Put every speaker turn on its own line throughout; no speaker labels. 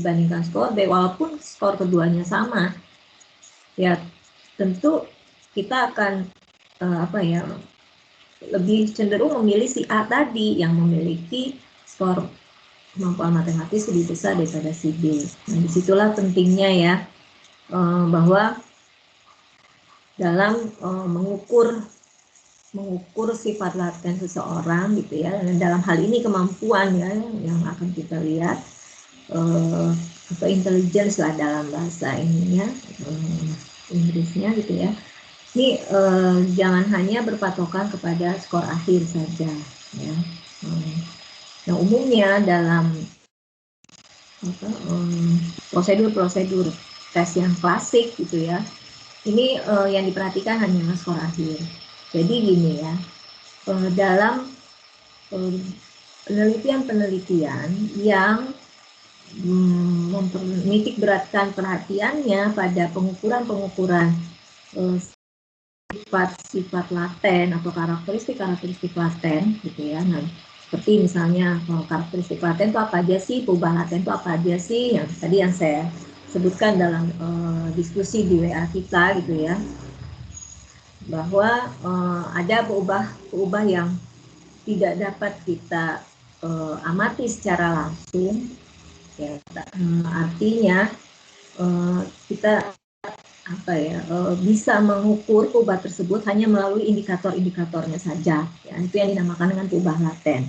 dibandingkan skor B, walaupun skor keduanya sama, ya tentu kita akan lebih cenderung memilih si A tadi yang memiliki skor kemampuan matematis lebih besar daripada si B. Nah, disitulah pentingnya ya bahwa dalam mengukur sifat laten seseorang gitu ya, dan dalam hal ini kemampuan ya yang akan kita lihat atau intelligence lah dalam bahasa ininya Inggrisnya gitu ya. Ini jangan hanya berpatokan kepada skor akhir saja ya. Nah, umumnya dalam prosedur-prosedur tes yang klasik gitu ya, ini yang diperhatikan hanyalah skor akhir. Jadi gini ya, dalam penelitian-penelitian yang menitik beratkan perhatiannya pada pengukuran sifat laten atau karakteristik laten gitu ya. Nah, seperti misalnya karakteristik laten itu apa aja sih, perubahan laten itu apa aja sih, yang tadi yang saya sebutkan dalam diskusi di WA kita gitu ya, bahwa ada perubahan yang tidak dapat kita amati secara langsung ya, artinya kita bisa mengukur perubahan tersebut hanya melalui indikator-indikatornya saja ya, itu yang dinamakan dengan perubahan laten.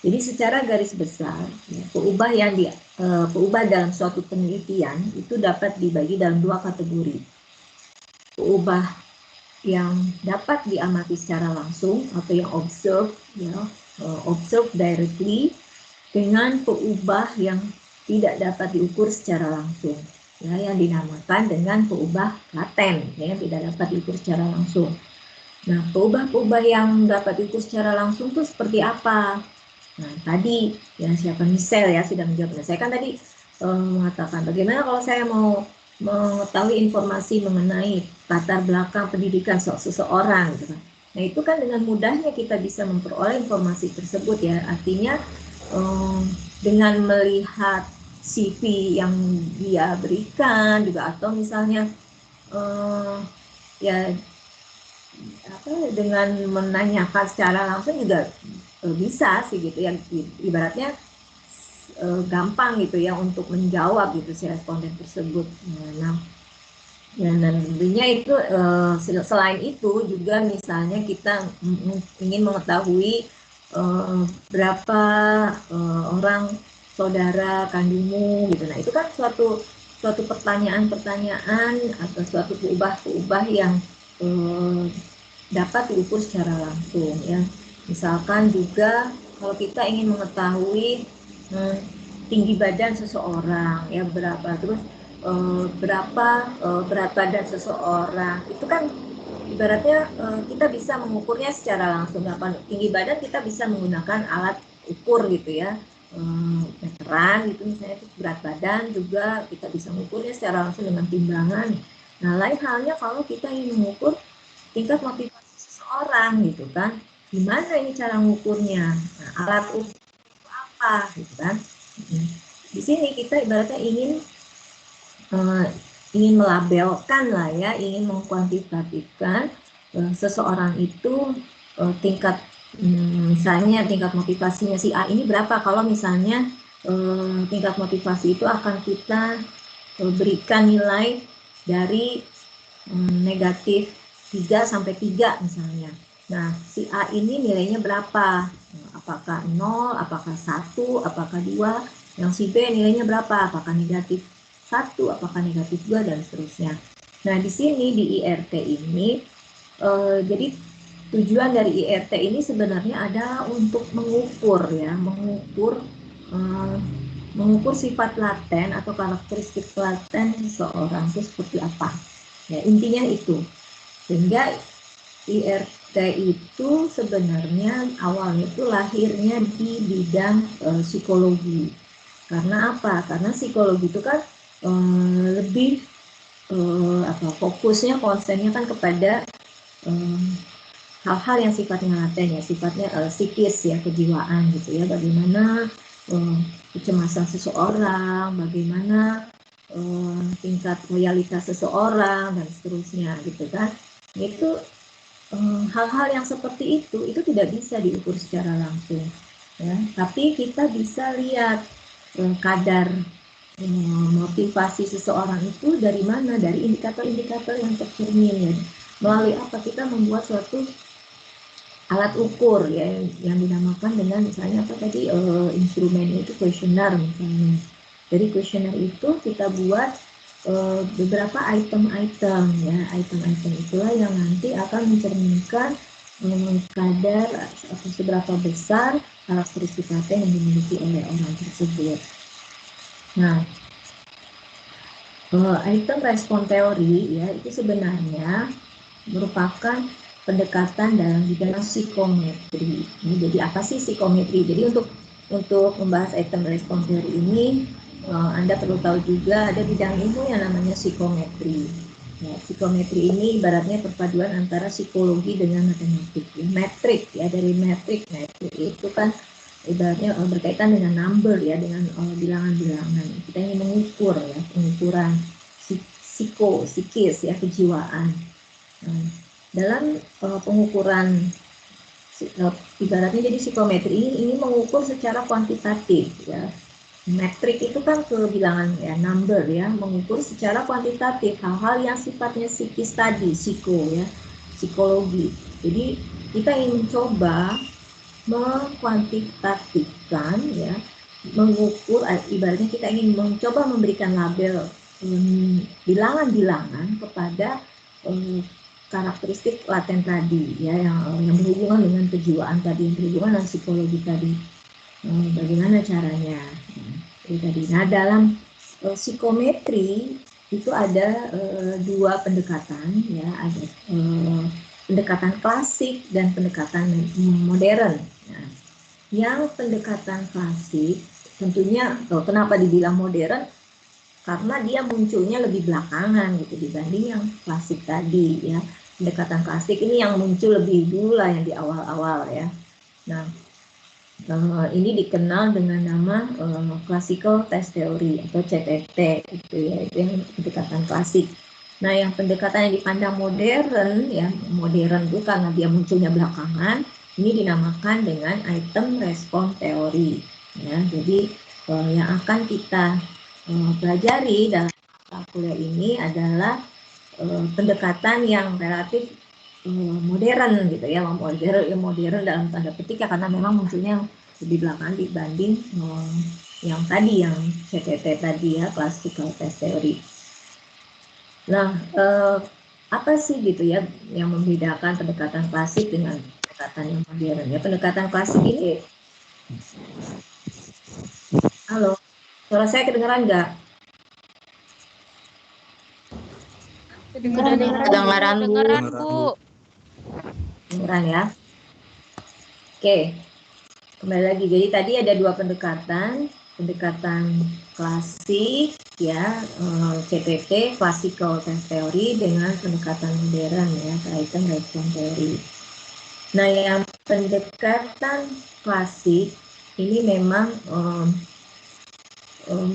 Jadi secara garis besar ya, perubahan dalam suatu penelitian itu dapat dibagi dalam dua kategori. Perubahan yang dapat diamati secara langsung atau yang observe directly, dengan perubahan yang tidak dapat diukur secara langsung ya, yang dinamakan dengan perubahan laten ya, yang tidak dapat diukur secara langsung. Nah, perubahan yang dapat diukur secara langsung itu seperti apa? Nah, tadi yang siapa Michelle ya sudah menjawab. Saya kan tadi mengatakan bagaimana kalau saya mau mengetahui informasi mengenai latar belakang pendidikan seseorang gitu. Nah, itu kan dengan mudahnya kita bisa memperoleh informasi tersebut ya. Artinya dengan melihat CV yang dia berikan juga, atau misalnya dengan menanyakan secara langsung juga bisa sih gitu ya, ibaratnya gampang gitu ya untuk menjawab gitu si responden tersebut. Nah, dan tentunya itu selain itu juga misalnya kita ingin mengetahui berapa orang saudara kandungmu gitu. Nah, itu kan suatu pertanyaan-pertanyaan atau suatu perubahan yang dapat diukur secara langsung ya. Misalkan juga kalau kita ingin mengetahui tinggi badan seseorang ya berapa, terus berapa berat badan seseorang, itu kan ibaratnya kita bisa mengukurnya secara langsung. Tinggi badan kita bisa menggunakan alat ukur gitu ya, meteran gitu misalnya. Itu berat badan juga kita bisa mengukurnya secara langsung dengan timbangan. Nah, lain halnya kalau kita ingin mengukur tingkat motivasi seseorang gitu kan, gimana ini cara mengukurnya, nah, alat ukur apa gitu kan. Di sini kita ibaratnya ingin melabelkan lah ya, ingin mengkuantitatifkan seseorang itu tingkat misalnya tingkat motivasinya si A ini berapa. Kalau misalnya tingkat motivasi itu akan kita berikan nilai dari negatif 3 sampai 3 misalnya. Nah, si A ini nilainya berapa? Apakah 0, apakah 1, apakah 2? Yang si B nilainya berapa? Apakah negatif 1, apakah negatif 2, dan seterusnya. Nah, di sini di IRT ini, jadi tujuan dari IRT ini sebenarnya adalah untuk mengukur ya, mengukur sifat laten atau karakteristik laten seseorang itu seperti apa. Ya, intinya itu. Sehingga IRT itu sebenarnya awalnya itu lahirnya di bidang psikologi. Karena apa? Karena psikologi itu kan lebih fokusnya, konsennya kan kepada hal-hal yang sifatnya laten ya, sifatnya psikis ya, kejiwaan gitu ya. Bagaimana kecemasan seseorang, bagaimana tingkat loyalitas seseorang dan seterusnya gitu kan. Itu hal-hal yang seperti itu tidak bisa diukur secara langsung ya, tapi kita bisa lihat kadar motivasi seseorang itu dari mana, dari indikator-indikator yang tercermin ya. Melalui apa kita membuat suatu alat ukur ya yang dinamakan dengan misalnya apa tadi instrumennya itu kuesioner misalnya. Dari kuesioner itu kita buat beberapa item-item ya, item-item itulah yang nanti akan mencerminkan kadar atau seberapa besar karakteristik yang dimiliki oleh orang tersebut. Nah, item respon teori ya itu sebenarnya merupakan pendekatan dalam bidang psikometri. Jadi apa sih psikometri? Jadi untuk membahas item respon teori ini, Anda perlu tahu juga ada bidang ilmu yang namanya psikometri. Ya, psikometri ini ibaratnya perpaduan antara psikologi dengan matematik. Ya, metrik ya, dari metrik itu kan ibaratnya berkaitan dengan number ya, dengan bilangan-bilangan. Kita ingin mengukur ya, pengukuran psikis ya, kejiwaan. Nah, dalam pengukuran ibaratnya jadi psikometri ini mengukur secara kuantitatif ya. Metrik itu kan kebilangan ya, number ya, mengukur secara kuantitatif hal-hal yang sifatnya psikis tadi, ya, psikologi. Jadi kita ingin mencoba mengkuantitatifkan ya, mengukur ibaratnya kita ingin mencoba memberikan label bilangan-bilangan kepada karakteristik laten tadi ya yang berhubungan dengan kejiwaan tadi, yang berhubungan dengan psikologi tadi. Bagaimana caranya? Nah, dalam psikometri itu ada dua pendekatan ya, ada pendekatan klasik dan pendekatan modern. Nah, yang pendekatan klasik tentunya kenapa dibilang modern? Karena dia munculnya lebih belakangan gitu dibanding yang klasik tadi ya. Pendekatan klasik ini yang muncul lebih dulu lah, yang di awal-awal ya. Nah, ini dikenal dengan nama Classical Test Theory atau CTT itu ya, itu yang pendekatan klasik. Nah, yang pendekatan yang dipandang modern ya, modern itu karena dia munculnya belakangan, ini dinamakan dengan item response theory ya. Jadi yang akan kita pelajari dalam kuliah ini adalah pendekatan yang relatif modern gitu ya, modern dalam tanda petik ya, karena memang munculnya lebih belakangan dibanding yang tadi, yang CTT tadi ya, Classical Test Theory. Nah, apa sih gitu ya yang membedakan pendekatan klasik dengan pendekatan yang modern ya? Pendekatan klasik ini, halo, suara saya kedengeran nggak?
Kedengeran, Bu.
Kedengeran ya? Oke, kembali lagi. Jadi tadi ada dua pendekatan klasik ya, CTT Classical Test Theory, dengan pendekatan modern ya, item response theory. Nah, yang pendekatan klasik ini memang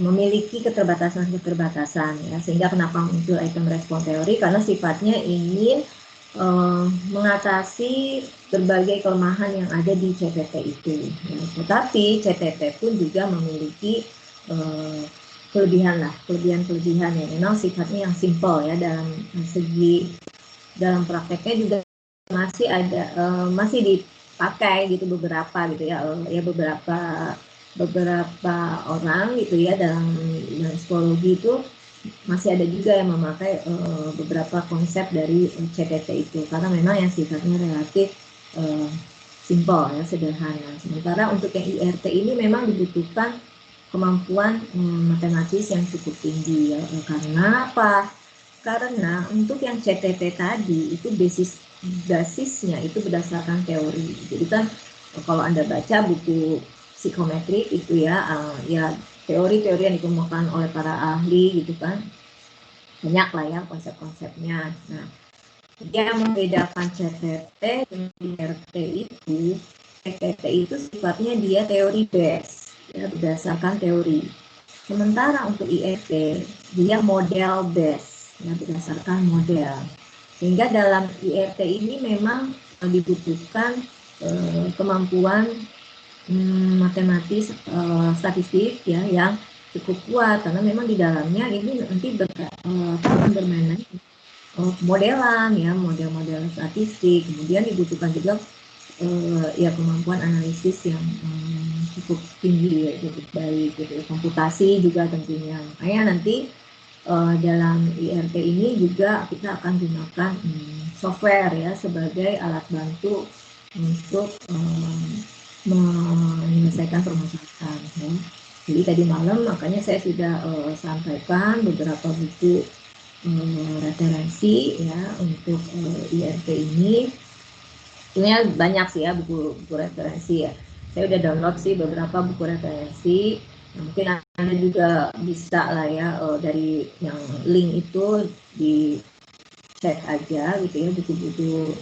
memiliki keterbatasan ya, sehingga kenapa muncul item response theory, karena sifatnya ingin mengatasi berbagai kelemahan yang ada di CTT itu. Ya. Tetapi CTT pun juga memiliki kelebihan-kelebihan yang memang sifatnya yang simple ya, dalam segi dalam prakteknya juga masih ada masih dipakai gitu beberapa gitu ya, beberapa orang gitu ya dalam psikologi itu masih ada juga yang memakai beberapa konsep dari CTT itu, karena memang yang sifatnya relatif simple ya, sederhana. Sementara untuk yang IRT ini memang dibutuhkan kemampuan matematis yang cukup tinggi ya. Karena apa? Karena untuk yang CTT tadi itu basisnya itu berdasarkan teori. Jadi kan kalau Anda baca buku psikometrik itu ya, ya teori-teori yang dikemukakan oleh para ahli gitu kan, banyak lah ya konsep-konsepnya. Nah, yang membedakan CTT dengan IRT itu, CTT itu sifatnya dia teori base ya, berdasarkan teori. Sementara untuk IRT dia model based, ya, berdasarkan model. Sehingga dalam IRT ini memang dibutuhkan kemampuan matematis, statistik ya yang cukup kuat, karena memang di dalamnya ini nanti bermain modelan ya, model-model statistik. Kemudian dibutuhkan juga ya kemampuan analisis yang cukup tinggi, ya, cukup baik gitu. Komputasi juga tentunya. Makanya nanti dalam IRT ini juga kita akan gunakan software ya sebagai alat bantu untuk menyelesaikan permasalahan. Ya. Jadi tadi malam makanya saya sudah sampaikan beberapa buku referensi ya untuk IRT ini. Sebenarnya banyak sih ya buku referensi ya. Saya udah download sih beberapa buku referensi. Mungkin Anda juga bisa lah ya dari yang link itu di cek aja gitu ya, buku-buku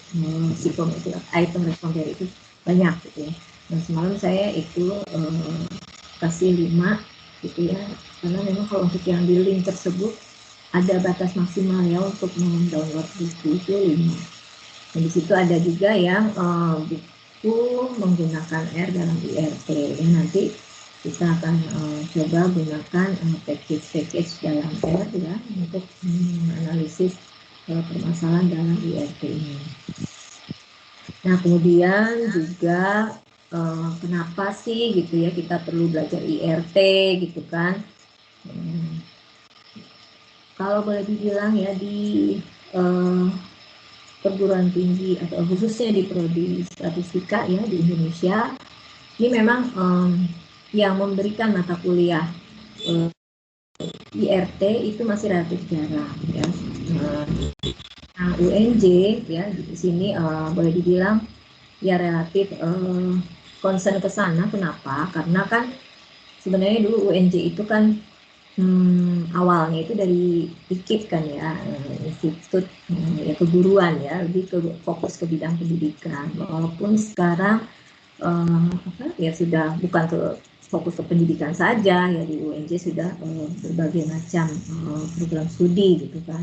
psikometri item responder itu banyak gitu ya. Dan semalam saya itu kasih 5 gitu ya, karena memang kalau untuk yang di link tersebut ada batas maksimal ya untuk mendownload buku itu 5. Dan di situ ada juga yang buku menggunakan R dalam IRT. Ya, nanti kita akan coba gunakan package dalam R ya untuk menganalisis permasalahan dalam IRT ini. Nah, kemudian juga kenapa sih gitu ya kita perlu belajar IRT gitu kan? Kalau boleh dibilang ya di perguruan tinggi atau khususnya di prodi statistika ya di Indonesia ini memang yang memberikan mata kuliah IRT itu masih relatif jarang ya. Nah, UNJ ya di sini boleh dibilang ya relatif concern ke sana. Kenapa? Karena kan sebenarnya dulu UNJ itu kan awalnya itu dari IKIP kan ya, Institut ya keguruan ya, lebih ke fokus ke bidang pendidikan. Walaupun sekarang ya sudah bukan ke fokus ke pendidikan saja ya, di UNJ sudah berbagai macam program studi gitu kan.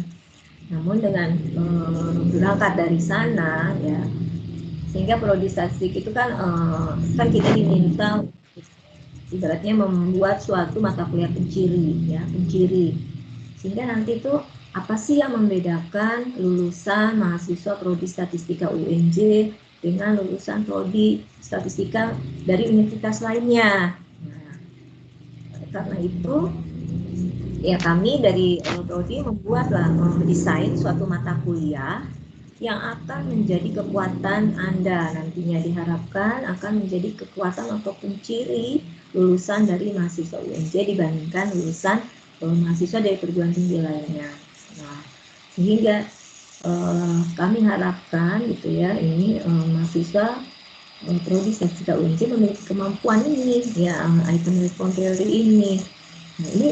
Namun dengan berangkat dari sana ya, sehingga prodi statistik itu kan kita diminta ibaratnya membuat suatu mata kuliah penciri ya, penciri. Sehingga nanti itu apa sih yang membedakan lulusan mahasiswa prodi statistika UNJ dengan lulusan prodi statistika dari universitas lainnya. Nah, karena itu ya kami dari prodi membuatlah mendesain suatu mata kuliah yang akan menjadi kekuatan Anda, nantinya diharapkan akan menjadi kekuatan atau penciri lulusan dari mahasiswa UNJ dibandingkan lulusan mahasiswa dari perguruan tinggi lainnya. Nah, sehingga kami harapkan gitu ya, ini mahasiswa prodi statistika UNJ memiliki kemampuan ini ya, item response theory ini. Nah, ini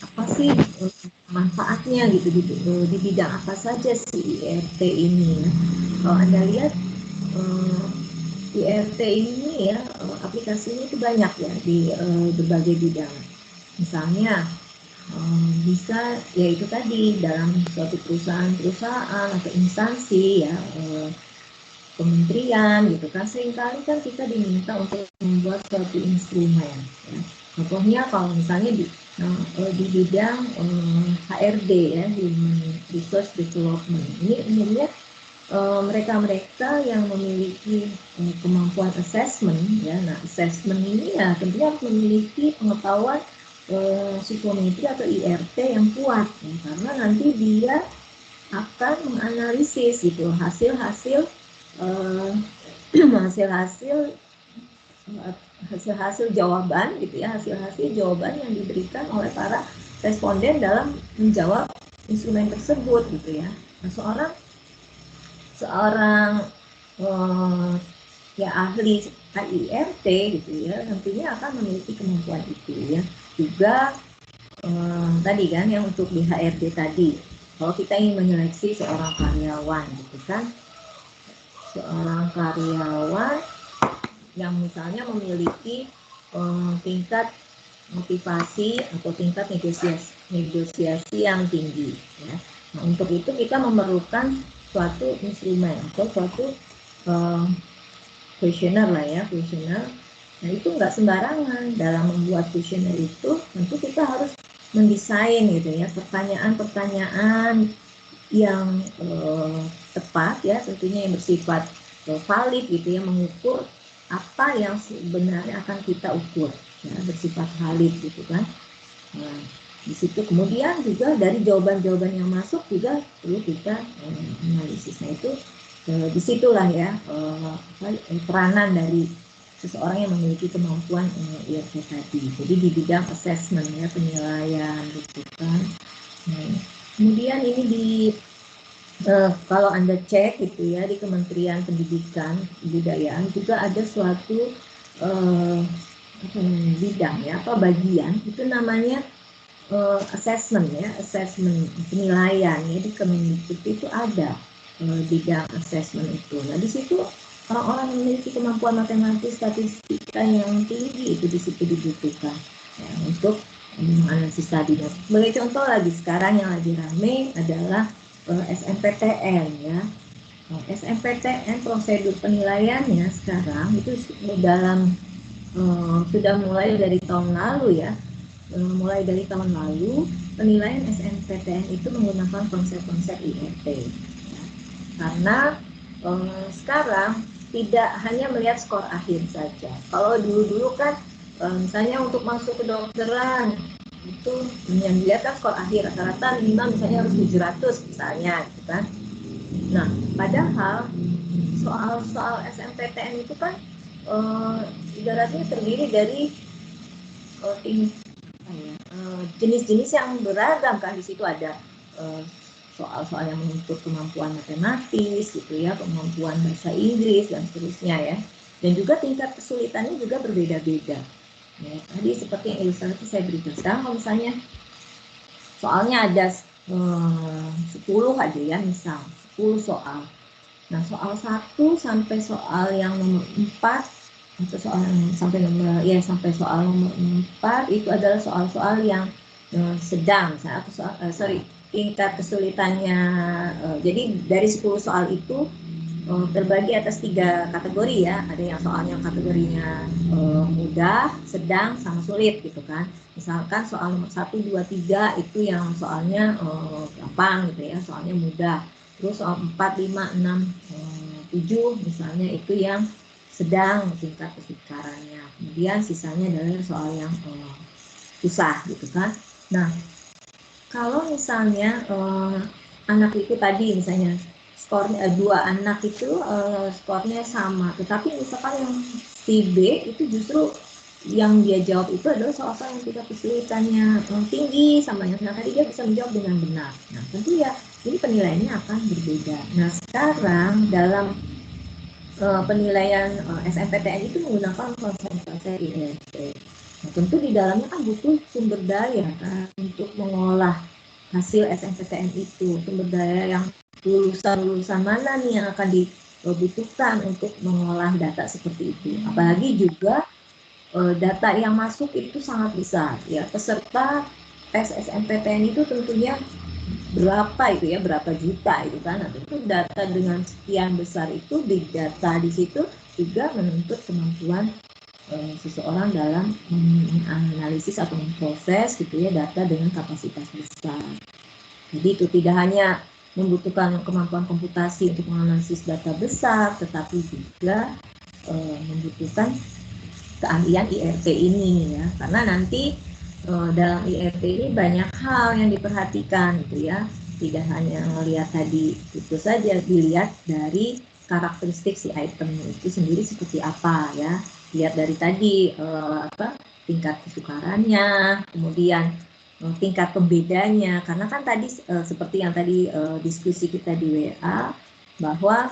apa sih manfaatnya gitu di bidang apa saja sih IRT ini ya. Kalau Anda lihat IRT ini ya aplikasinya itu banyak ya di berbagai bidang. Misalnya bisa ya itu tadi dalam suatu perusahaan atau instansi ya, kementerian gitu kan, seringkali kan kita diminta untuk membuat suatu instrumen ya. Contohnya kalau misalnya di bidang HRD ya, Human Resource Development, ini umumnya mereka-mereka yang memiliki kemampuan assessment ya. Nah, assessment ini ya tentunya harus memiliki pengetahuan psikometri atau IRT yang kuat ya, karena nanti dia akan menganalisis gitu hasil-hasil hasil-hasil jawaban gitu ya, hasil-hasil jawaban yang diberikan oleh para responden dalam menjawab instrumen tersebut gitu ya. Nah, seorang ya ahli IRT gitu ya, nantinya akan memiliki kemampuan itu ya. Juga tadi kan yang untuk di HRD tadi, kalau kita ingin menyeleksi seorang karyawan gitu kan, seorang karyawan yang misalnya memiliki tingkat motivasi atau tingkat negosiasi yang tinggi. Ya. Nah, untuk itu kita memerlukan suatu instrumen atau suatu kuesioner lah ya, kuesioner. Nah, itu nggak sembarangan. Dalam membuat kuesioner itu tentu kita harus mendesain gitu ya, pertanyaan-pertanyaan yang tepat ya, tentunya yang bersifat valid gitu ya, mengukur apa yang sebenarnya akan kita ukur ya, bersifat valid gitu kan. Nah, di situ kemudian juga dari jawaban-jawaban yang masuk juga perlu kita analisis. Nah, itu disitulah ya peranan dari seseorang yang memiliki kemampuan IRT tadi. Jadi di bidang assessment ya, penilaian gitu kan. Nah, kemudian ini di kalau Anda cek gitu ya di Kementerian Pendidikan Kebudayaan juga ada suatu bidang ya, apa bagian itu namanya assessment ya, assessment penilaian ya, di Kemendikbud itu ada bidang assessment itu. Nah, di situ orang-orang yang memiliki kemampuan matematis statistika yang tinggi itu di situ dibutuhkan ya, untuk menganalisis tadi. Sebagai contoh lagi sekarang yang lagi rame adalah SNPTN ya. SNPTN prosedur penilaiannya sekarang itu dalam sudah mulai dari tahun lalu ya. Mulai dari tahun lalu penilaian SNPTN itu menggunakan konsep-konsep IRT ya. Karena sekarang tidak hanya melihat skor akhir saja. Kalau dulu-dulu kan misalnya untuk masuk ke kedokteran itu yang dilihat kan skor akhir, rata-rata minimal misalnya harus 700 misalnya gitu kan. Nah, padahal soal-soal SNPTN itu kan ibaratnya terdiri dari jenis-jenis yang beragam kan. Di situ ada soal-soal yang menuntut kemampuan matematis gitu ya, kemampuan bahasa Inggris dan seterusnya ya. Dan juga tingkat kesulitannya juga berbeda-beda. Ya, tadi seperti yang ilustrasi saya berikan. Sekarang kalau misalnya soalnya ada 10 aja ya, misal 10 soal. Nah, soal 1 sampai soal yang nomor 4 atau soal sampai nomor ya sampai soal nomor 4 itu adalah soal-soal yang sedang misalnya, atau soal, tingkat kesulitannya jadi dari 10 soal itu terbagi atas 3 kategori ya. Ada yang soalnya kategorinya mudah, sedang, sama sulit gitu kan. Misalkan soal nomor 1, 2, 3 itu yang soalnya gampang gitu ya, soalnya mudah. Terus soal 4, 5, 6, 7 misalnya itu yang sedang tingkat kesukarannya. Kemudian sisanya adalah soal yang susah gitu kan. Nah, kalau misalnya anak itu tadi misalnya skornya dua anak itu skornya sama, tetapi misalkan yang si B itu justru yang dia jawab itu adalah soal-soal yang tingkat kesulitannya tinggi sama yang tadi dia bisa menjawab dengan benar. Nah, tentu ya ini penilaiannya akan berbeda. Nah, sekarang dalam penilaian SNPTN itu menggunakan konsep-konsep IRT. Nah, tentu di dalamnya kan butuh sumber daya kan untuk mengolah hasil SNPTN itu. Sumber daya yang lulusan-lulusan mana nih yang akan dibutuhkan untuk mengolah data seperti itu. Apalagi juga data yang masuk itu sangat besar ya. Peserta tes SNPTN itu tentunya berapa itu ya, berapa juta itu kan. Nah, tentu data dengan sekian besar itu big data di situ juga menuntut kemampuan seseorang dalam menganalisis atau memproses gitu ya data dengan kapasitas besar. Jadi itu tidak hanya membutuhkan kemampuan komputasi untuk menganalisis data besar, tetapi juga membutuhkan keahlian IRT ini ya, karena nanti dalam IRT ini banyak hal yang diperhatikan gitu ya, tidak hanya melihat tadi itu saja, dilihat dari karakteristik si item itu sendiri seperti apa ya, lihat dari tadi tingkat kesukarannya, kemudian tingkat pembedanya, karena kan tadi seperti yang tadi diskusi kita di WA bahwa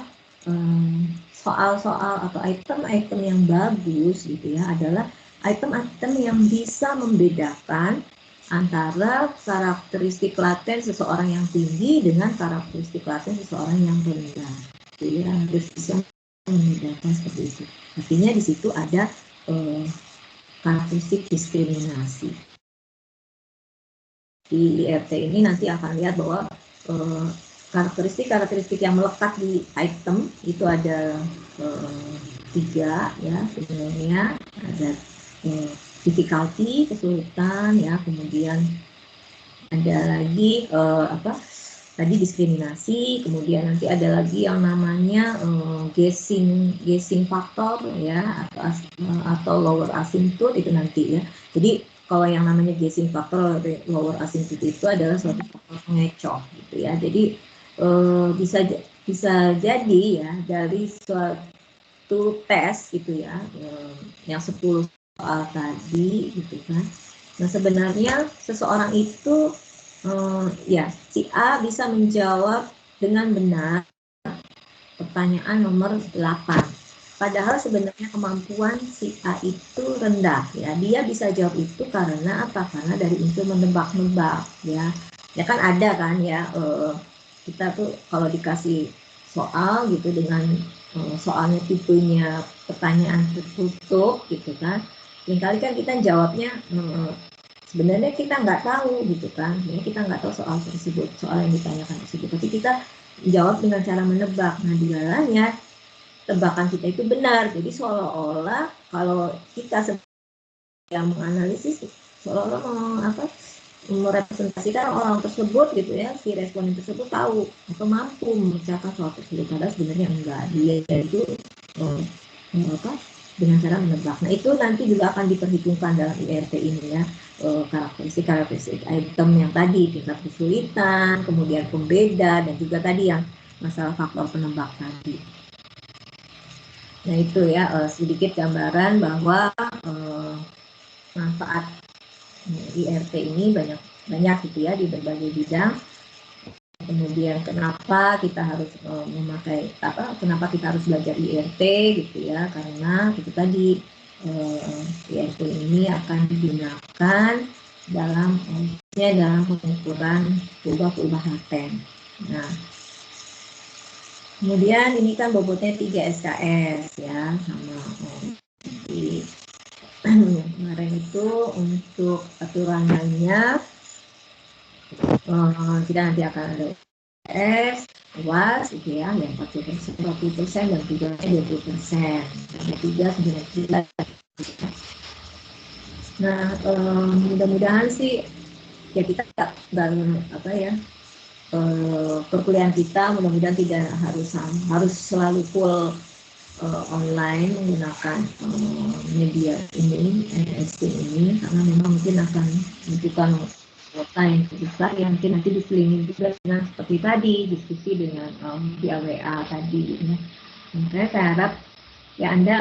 soal-soal atau item-item yang bagus gitu ya adalah item-item yang bisa membedakan antara karakteristik laten seseorang yang tinggi dengan karakteristik laten seseorang yang rendah. Jadi harus bisa membedakan seperti itu. Artinya di situ ada karakteristik diskriminasi. Di IRT ini nanti akan lihat bahwa karakteristik yang melekat di item itu ada 3 ya sebenarnya. Ada difficulty, kesulitan ya, kemudian ada lagi tadi diskriminasi, kemudian nanti ada lagi yang namanya guessing faktor ya, atau lower asymptote itu nanti ya. Jadi kalau yang namanya guessing faktor lower asymptote itu adalah suatu faktor pengecoh gitu ya. Jadi bisa jadi ya dari suatu tes gitu ya, yang 10 soal tadi gitu kan. Nah sebenarnya seseorang itu ya si A bisa menjawab dengan benar pertanyaan nomor 8. Padahal sebenarnya kemampuan si A itu rendah ya. Dia bisa jawab itu karena apa? Karena dari unsur menebak-nebak ya. Ya kan ada kan ya, kita tuh kalau dikasih soal gitu dengan soalnya tipenya pertanyaan tertutup gitu kan. Seringkali kan kita jawabnya sebenarnya kita nggak tahu gitu kan. Ya, kita nggak tahu soal tersebut, soal yang ditanyakan tersebut. Tapi kita jawab dengan cara menebak. Nah, di dalamnya tebakan kita itu benar. Jadi seolah-olah kalau kita yang menganalisis seolah-olah merepresentasikan orang tersebut gitu ya, si responden tersebut tahu atau mampu memecahkan soal tersebut. Padahal sebenarnya enggak, dia itu dengan cara menebak. Nah itu nanti juga akan diperhitungkan dalam IRT ini ya, karakteristik item yang tadi, tingkat kesulitan, kemudian pembeda, dan juga tadi yang masalah faktor penebak tadi. Nah itu ya sedikit gambaran bahwa manfaat IRT ini banyak gitu ya di berbagai bidang. Kemudian kenapa kita harus kenapa kita harus belajar IRT gitu ya, karena itu tadi IRT ini akan digunakan dalam pengukuran perubahan laten. Nah, kemudian ini kan bobotnya 3 SKS ya, sama di kemarin itu untuk aturan lainnya kita nanti akan ada UAS, UAS gitu ya, yang 40% dan 3-nya 20%, ada 3-9. Nah, mudah-mudahan sih ya kita dalam perkuliahan kita mudah-mudahan tidak harus selalu full online menggunakan media ini, NST ini, karena memang mungkin akan membutuhkan kuota yang besar yang mungkin nanti diselingi juga dengan seperti tadi diskusi dengan via WA tadi ya. Makanya saya harap ya Anda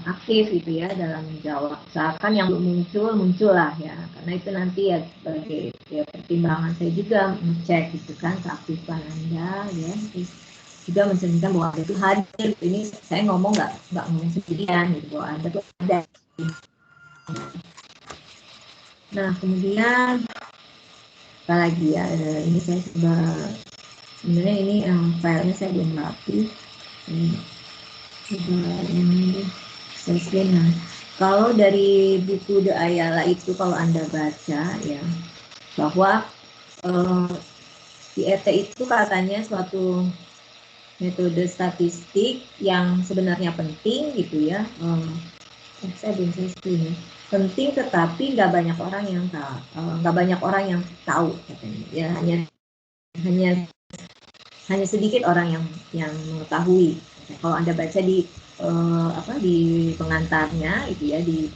aktif gitu ya dalam menjawab, usahakan yang belum muncul lah ya, karena itu nanti ya sebagai ya pertimbangan saya juga mengecek gitu kan keaktifan Anda ya, juga mencerminkan bahwa Anda itu hadir. Ini saya ngomong nggak ngomong sendirian gitu, bahwa Anda tuh ada. Nah kemudian apa lagi ya, ini saya sebenarnya ini filenya saya belum rapi, ini saya screen. Nah, kalau dari buku The Ayala itu kalau Anda baca ya, bahwa IRT itu katanya suatu metode statistik yang sebenarnya penting gitu ya. Saya belum screen ya. Penting tetapi nggak banyak orang yang tahu katanya. Ya hanya sedikit orang yang mengetahui. Kalau Anda baca di pengantarnya itu ya, di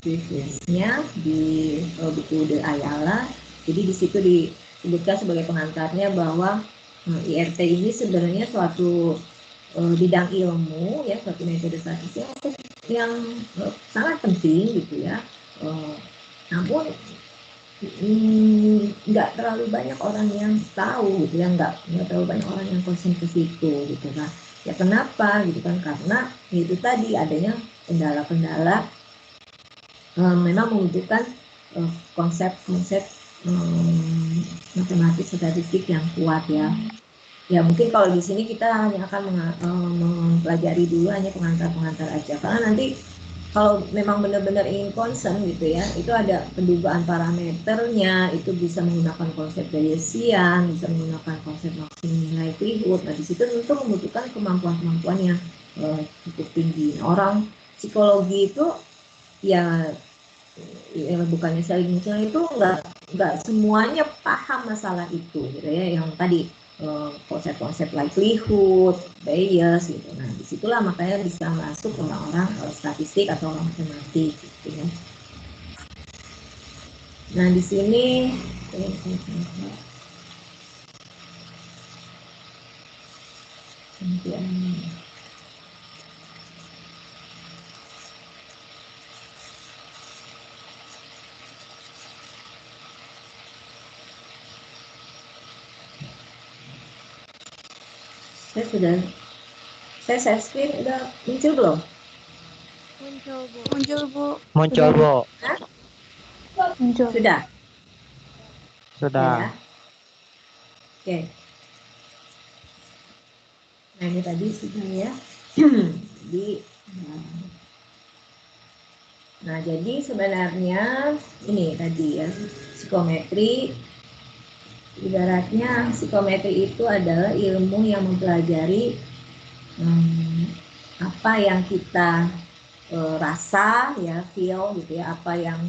preface-nya di buku The Ayala, jadi di situ disebutkan sebagai pengantarnya bahwa IRT ini sebenarnya suatu bidang ilmu ya, suatu metode statistik yang sangat penting gitu ya. Namun nggak terlalu banyak orang yang tahu gitu ya, nggak terlalu banyak orang yang konsen ke situ gitu kan. Ya kenapa gitu kan, karena itu tadi adanya kendala-kendala memang membutuhkan konsep-konsep matematik statistik yang kuat ya. Ya mungkin kalau di sini kita hanya akan mempelajari dulu hanya pengantar-pengantar aja, karena nanti kalau memang benar-benar ingin concern gitu ya, itu ada pendugaan parameternya, itu bisa menggunakan konsep Bayesian, bisa menggunakan konsep maximum likelihood. Nah di situ tentu membutuhkan kemampuan-kemampuan yang cukup tinggi. Orang psikologi itu ya bukannya saling mencela, itu nggak semuanya paham masalah itu gitu ya, yang tadi konsep-konsep likelihood, bias gitu. Nah disitulah makanya bisa masuk orang-orang statistik atau orang matematik gitu ya. Nah di sini saya share screen udah muncul belum?
Muncul, Bu.
Muncul, Bu.
Muncul, Bu.
Hah?
Muncul.
Sudah?
Sudah.
Ya. Oke. Nah ini tadi sudah ya. Nah jadi sebenarnya ini tadi ya, psikometri, ibaratnya psikometri itu adalah ilmu yang mempelajari apa yang kita rasa ya, feel gitu ya, apa yang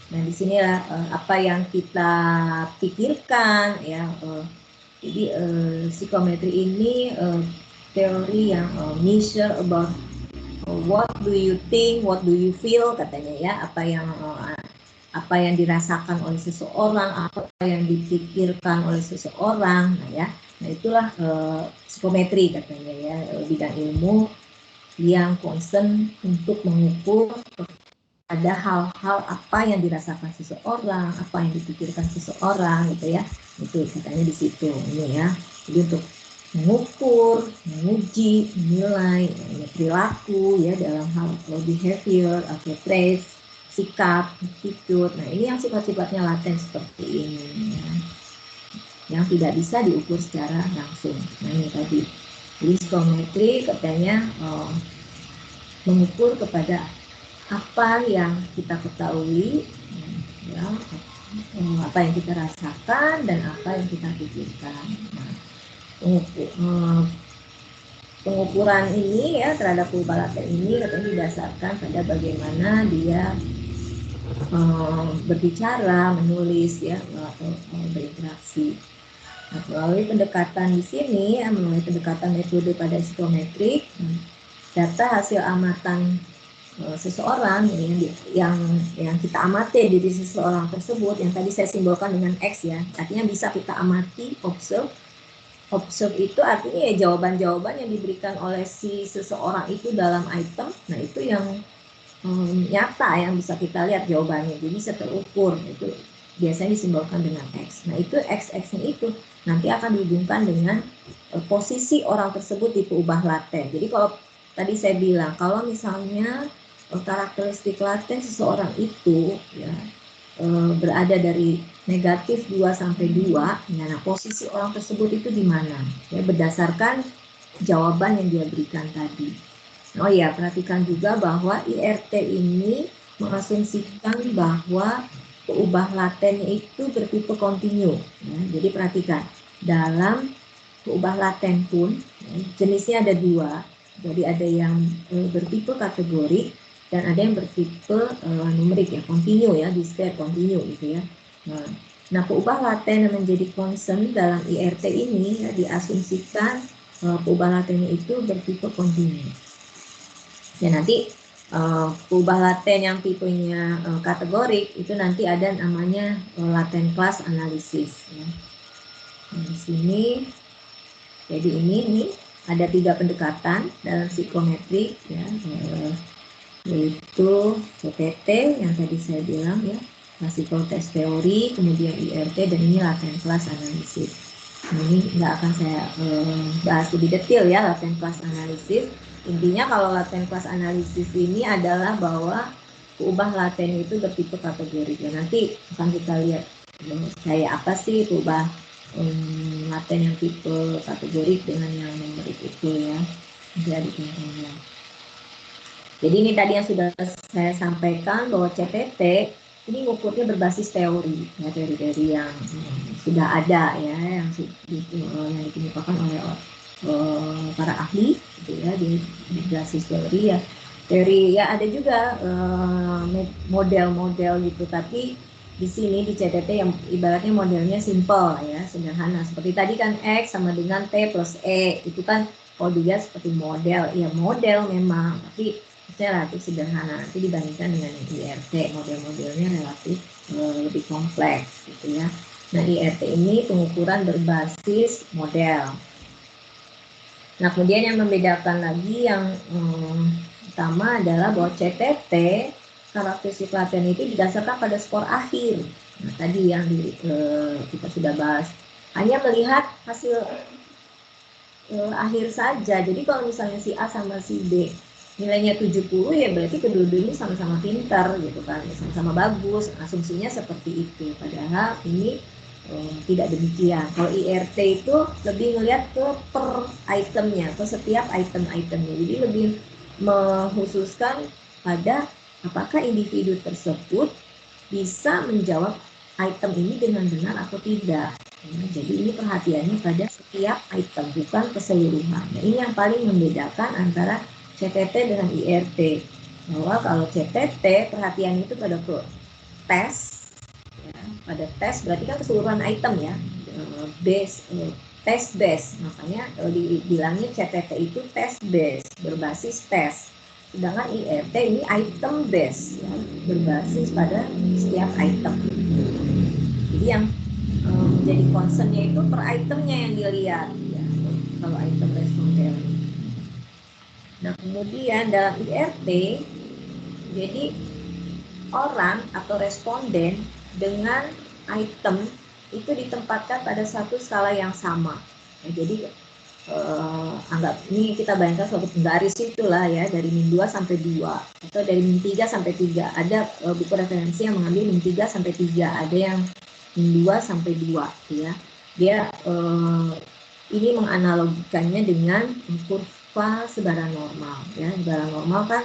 nah di sini apa yang kita pikirkan ya. Jadi psikometri ini teori yang measure about what do you think, what do you feel katanya ya, apa yang dirasakan oleh seseorang, apa yang dipikirkan oleh seseorang. Nah ya, nah itulah psikometri katanya ya, bidang ilmu yang concern untuk mengukur ada hal-hal apa yang dirasakan seseorang, apa yang dipikirkan seseorang gitu ya. Itu katanya di situ ini ya. Jadi untuk mengukur, menguji, menilai perilaku ya dalam hal behavior atau traits, sikap, attitude. Nah ini yang sifat-sifatnya laten seperti ini ya, yang tidak bisa diukur secara langsung. Nah ini tadi, jadi psikometri katanya mengukur kepada apa yang kita ketahui ya, apa yang kita rasakan dan apa yang kita pikirkan. Nah, pengukuran ini ya terhadap perubahan laten ini katanya didasarkan pada bagaimana dia berbicara, menulis ya, atau berinteraksi. Nah, melalui pendekatan di sini ya, melalui pendekatan metode pada psikometrik, data hasil amatan seseorang yang kita amati diri seseorang tersebut, yang tadi saya simbolkan dengan X ya, artinya bisa kita amati, observe itu artinya ya jawaban-jawaban yang diberikan oleh si seseorang itu dalam item. Nah itu yang nyata, yang bisa kita lihat jawabannya, jadi bisa terukur. Itu biasanya disimbolkan dengan X. Nah itu X-nya itu nanti akan dihubungkan dengan posisi orang tersebut di peubah laten. Jadi kalau tadi saya bilang, kalau misalnya karakteristik laten seseorang itu ya berada dari negatif 2 sampai 2, ya, nah posisi orang tersebut itu di mana? Ya, berdasarkan jawaban yang dia berikan tadi. Oh ya, perhatikan juga bahwa IRT ini mengasumsikan bahwa peubah latennya itu bertipe kontinu. Ya, jadi perhatikan, dalam peubah laten pun ya, jenisnya ada 2. Jadi ada yang bertipe kategori dan ada yang bertipe numerik ya, kontinu ya, discrete kontinu gitu ya. Nah, peubah laten yang menjadi concern dalam IRT ini ya, diasumsikan peubah latennya itu bertipe kontinu. Ya nanti peubah laten yang tipenya kategorik itu nanti ada namanya laten class analysis. Ya. Nah, di sini, jadi ini nih ada 3 pendekatan dalam psikometri ya, yaitu CTT yang tadi saya bilang ya, classical test theory, kemudian IRT, dan ini latent class analysis. Ini nggak akan saya bahas lebih detail ya latent class analysis. Intinya kalau latent class analysis ini adalah bahwa peubah laten itu bertipe kategori ya. Nanti akan kita lihat kayak apa sih peubah laten yang tipe kategorik dengan yang numerik itu ya, jadi contohnya. Jadi ini tadi yang sudah saya sampaikan bahwa CTT ini ukurnya berbasis teori, ya, teori-teori yang sudah ada ya, yang dikemukakan oleh para ahli, gitu ya, di berbasis teori ya. Teori ya ada juga model-model gitu, tapi di sini di CTT yang ibaratnya modelnya simple ya, sederhana. Seperti tadi kan X sama dengan T plus E, itu kan kalau dilihat seperti model, ya model memang, tapi relatif sederhana. Nanti dibandingkan dengan IRT, model-modelnya relatif lebih kompleks gitu ya. Nah, IRT ini pengukuran berbasis model. Nah, kemudian yang membedakan lagi yang utama adalah bahwa CTT karakteristik laten itu didasarkan pada skor akhir. Nah, tadi yang kita sudah bahas, hanya melihat hasil akhir saja. Jadi kalau misalnya si A sama si B nilainya 70, ya berarti kedua-duanya sama-sama pintar gitu kan, sama-sama bagus, asumsinya seperti itu. Padahal ini tidak demikian. Kalau IRT itu lebih melihat ke per itemnya, ke setiap item-itemnya. Jadi lebih mengkhususkan pada apakah individu tersebut bisa menjawab item ini dengan benar atau tidak. Ya, jadi ini perhatiannya pada setiap item, bukan keseluruhan. Nah, ini yang paling membedakan antara CTT dengan IRT. Bahwa kalau CTT perhatian itu pada tes, ya, pada tes berarti kan keseluruhan item ya, test base. Makanya dibilangnya CTT itu test base, berbasis tes. Sedangkan IRT ini item base, ya, berbasis pada setiap item. Jadi yang menjadi concernnya itu per itemnya yang dilihat ya, kalau item respon teori. Nah, kemudian dalam IRT, jadi orang atau responden dengan item itu ditempatkan pada satu skala yang sama. Ya, jadi anggap ini kita bayangkan suatu garis itulah ya, dari min 2 sampai 2 atau dari min 3 sampai 3. Ada buku referensi yang mengambil min 3 sampai 3, ada yang min 2 sampai 2 ya. Dia ini menganalogikannya dengan kurva sebaran normal ya. Sebaran normal kan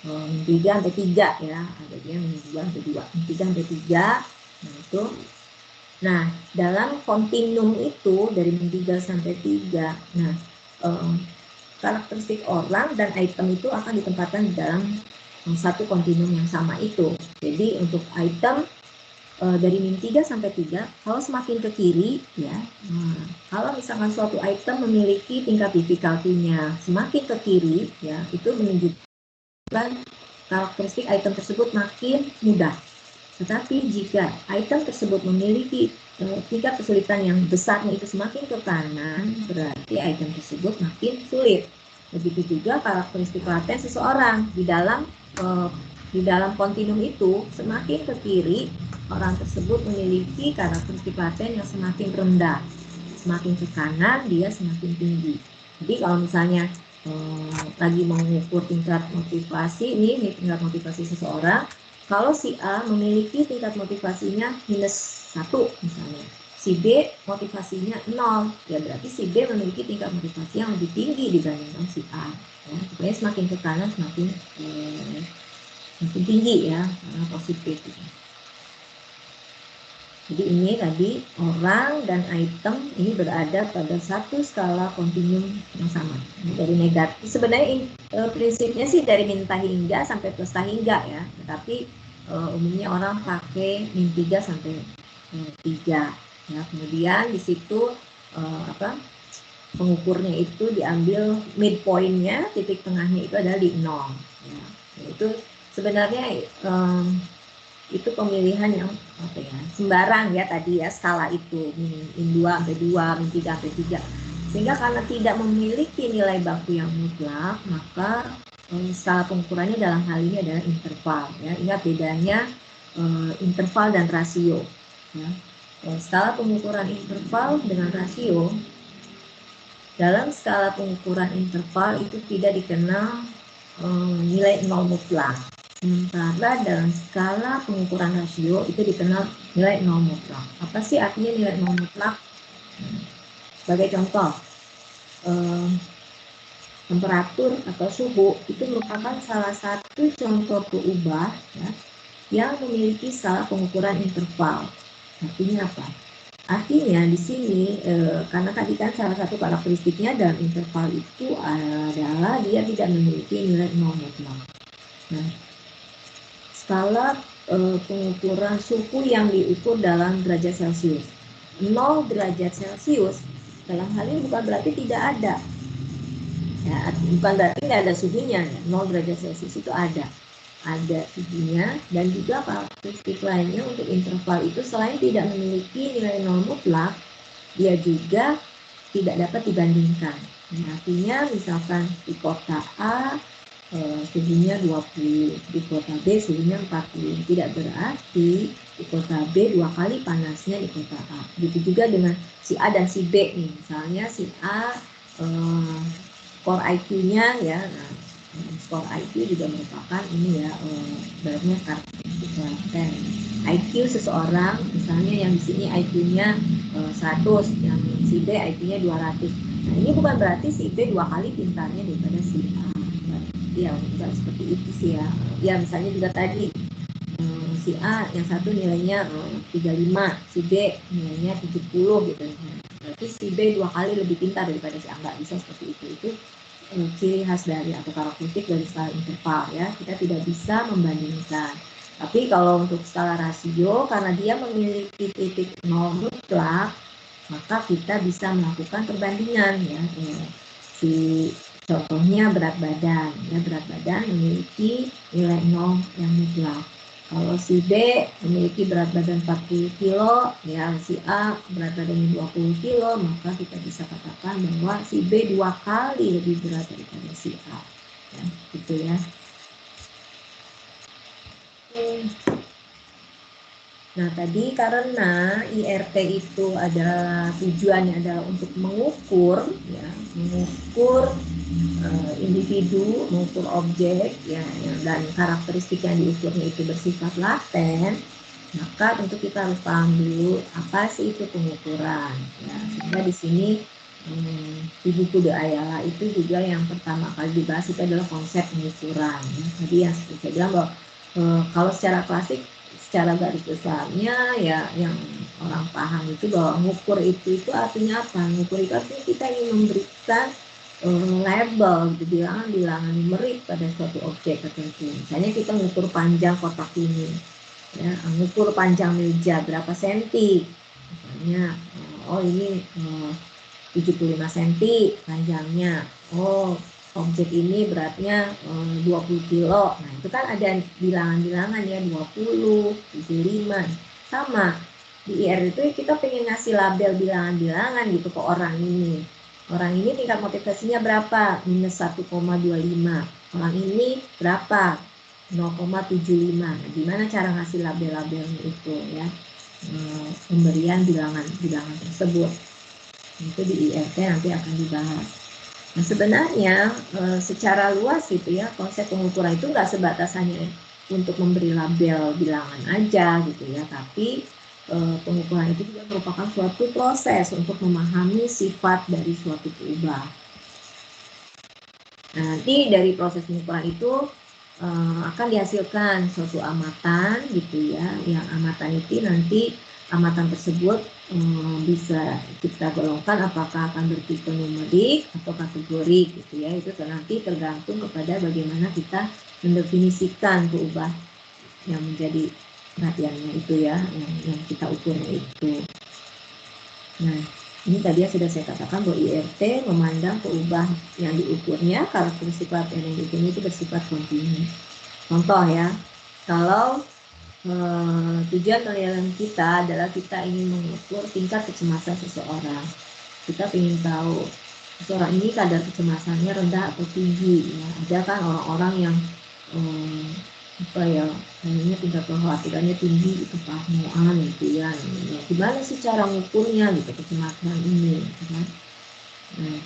min 3 sampai 3 ya, ada dia min 2 sampai 2, min 3 sampai 3. Nah, itu. Nah, dalam kontinum itu dari min 3 sampai 3, nah karakteristik orang dan item itu akan ditempatkan di dalam satu kontinum yang sama itu. Jadi untuk item dari min 3 sampai 3, kalau semakin ke kiri ya, kalau misalkan suatu item memiliki tingkat difficulty-nya semakin ke kiri ya, itu menunjukkan karakteristik item tersebut makin mudah. Tetapi jika item tersebut memiliki tingkat kesulitan yang besarnya itu semakin ke kanan, berarti item tersebut makin sulit. Begitu juga karakteristik laten seseorang di dalam kontinum itu, semakin ke kiri orang tersebut memiliki karakteristik laten yang semakin rendah, semakin ke kanan dia semakin tinggi. Jadi kalau misalnya lagi mengukur tingkat motivasi, ini tingkat motivasi seseorang, kalau si A memiliki tingkat motivasinya minus 1 misalnya, si B motivasinya 0, ya berarti si B memiliki tingkat motivasi yang lebih tinggi dibandingkan si A. Ya, supaya semakin ke kanan semakin tinggi ya, karena positif. Gitu. Jadi ini tadi orang dan item ini berada pada satu skala kontinum yang sama. Dari negatif, sebenarnya prinsipnya sih dari min hingga sampai plus hingga ya. Tetapi umumnya orang pakai min 3 sampai 3. Ya, kemudian di situ pengukurnya itu diambil midpoint-nya, titik tengahnya itu adalah di 0. Ya. Itu sebenarnya itu pemilihan yang sembarang ya tadi ya, skala itu min 2 sampai 2, min 3 sampai 3. Sehingga karena tidak memiliki nilai baku yang mutlak, maka skala pengukurannya dalam hal ini adalah interval ya. Ingat bedanya interval dan rasio ya. Skala pengukuran interval dengan rasio, dalam skala pengukuran interval itu tidak dikenal nilai nol mutlak. Sementara dalam skala pengukuran rasio itu dikenal nilai nol mutlak. Apa sih artinya nilai nol mutlak? Sebagai contoh, temperatur atau suhu itu merupakan salah satu contoh peubah ya, yang memiliki skala pengukuran interval. Artinya apa? Artinya di sini karena tadi kan salah satu karakteristiknya dalam interval itu adalah dia tidak memiliki nilai nol mutlak. Nah, skala pengukuran suhu yang diukur dalam derajat Celcius. 0 derajat Celcius dalam hal ini bukan berarti tidak ada. Ya, bukan berarti tidak ada suhunya. 0 derajat Celcius itu ada suhunya, dan juga karakteristik lainnya untuk interval itu selain tidak memiliki nilai nol mutlak, dia juga tidak dapat dibandingkan. Nah, artinya misalkan di kota A suhunya 20, di kota B suhunya 40. Tidak berarti di kota B 2 kali panasnya di kota A. Begitu juga dengan si A dan si B nih. Misalnya si A skor IQ-nya ya, nah, skor IQ juga merupakan ini ya, sebenarnya karakteristik laten. IQ seseorang, misalnya yang di sini IQ-nya 100, yang si B IQ-nya 200. Nah, ini bukan berarti si B 2 kali pintarnya daripada si A. Ya, enggak seperti itu sih ya. Ya, misalnya juga tadi si A yang satu nilainya 35, si B nilainya 70 gitu. Berarti si B 2 kali lebih pintar daripada si A. Enggak bisa seperti itu. Itu ciri khas dari atau karakteristik dari skala interval ya. Kita tidak bisa membandingkan. Tapi kalau untuk skala rasio, karena dia memiliki titik nol mutlak, maka kita bisa melakukan perbandingan ya. Si contohnya berat badan ya, berat badan memiliki nilai nol yang mutlak. Kalau si B memiliki berat badan 40 kilo, ya si A berat badannya 20 kilo, maka kita bisa katakan bahwa si B 2 kali lebih berat daripada si A. Ya, gitu ya. Nah, tadi karena IRT itu adalah tujuannya adalah untuk mengukur, ya, mengukur individu, mengukur objek, ya, dan karakteristik yang diukurnya itu bersifat laten, maka tentu kita harus paham dulu apa sih itu pengukuran. Ya, sehingga di sini di buku De Ayala itu juga yang pertama kali dibahas itu adalah konsep pengukuran. Ya. Tadi yang seperti saya bilang bahwa kalau secara klasik, secara garis besarnya ya yang orang paham itu bahwa mengukur itu artinya apa? Mengukur itu artinya kita ingin memberikan label, gitu, bilangan numerik pada suatu objek tertentu. Misalnya kita mengukur panjang kotak ini, ya, mengukur panjang meja berapa senti. Misalnya, oh ini 75 cm panjangnya. Oh, objek ini beratnya 20 kilo. Nah, itu kan ada bilangan-bilangan ya, 20, 75. Sama, di IR itu kita pengen ngasih label bilangan-bilangan gitu ke orang ini. Orang ini tingkat motivasinya berapa? Minus 1,25. Orang ini berapa? 0,75. Nah, gimana cara ngasih label-labelnya itu ya? Pemberian bilangan tersebut. Itu di IRT nanti akan dibahas. Nah, sebenarnya secara luas gitu ya, konsep pengukuran itu nggak sebatas hanya untuk memberi label bilangan aja gitu ya, tapi pengukuran itu juga merupakan suatu proses untuk memahami sifat dari suatu peubah. Nah, nanti dari proses pengukuran itu akan dihasilkan suatu amatan gitu ya, yang amatan itu nanti amatan tersebut bisa kita golongkan apakah akan bertipe numerik atau kategori gitu ya. Itu nanti tergantung kepada bagaimana kita mendefinisikan peubah yang menjadi perhatiannya itu ya, yang kita ukurnya itu. Nah, ini tadi yang sudah saya katakan bahwa IRT memandang peubah yang diukurnya, karakteristik laten yang diukurnya itu bersifat kontinu. Contoh ya, kalau tujuan penilaian kita adalah kita ingin mengukur tingkat kecemasan seseorang. Kita ingin tahu seseorang ini kadar kecemasannya rendah atau tinggi. Ya. Ada kan orang-orang yang kayaknya tingkat kekhawatirannya tinggi itu parnoan gitu ya. Gimana sih cara mengukurnya gitu kecemasan ini? Gitu kan? Nah,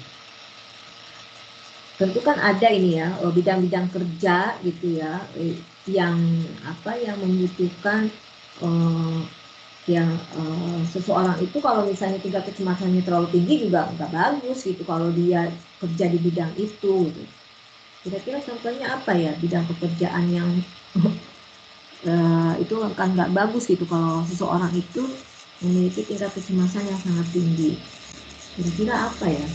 tentu kan ada ini ya bidang-bidang kerja gitu ya yang membutuhkan yang seseorang itu kalau misalnya tingkat kecemasannya terlalu tinggi juga nggak bagus gitu kalau dia kerja di bidang itu gitu. Kira-kira contohnya apa ya bidang pekerjaan yang itu akan nggak bagus gitu kalau seseorang itu memiliki tingkat kecemasan yang sangat tinggi. Kira-kira apa ya?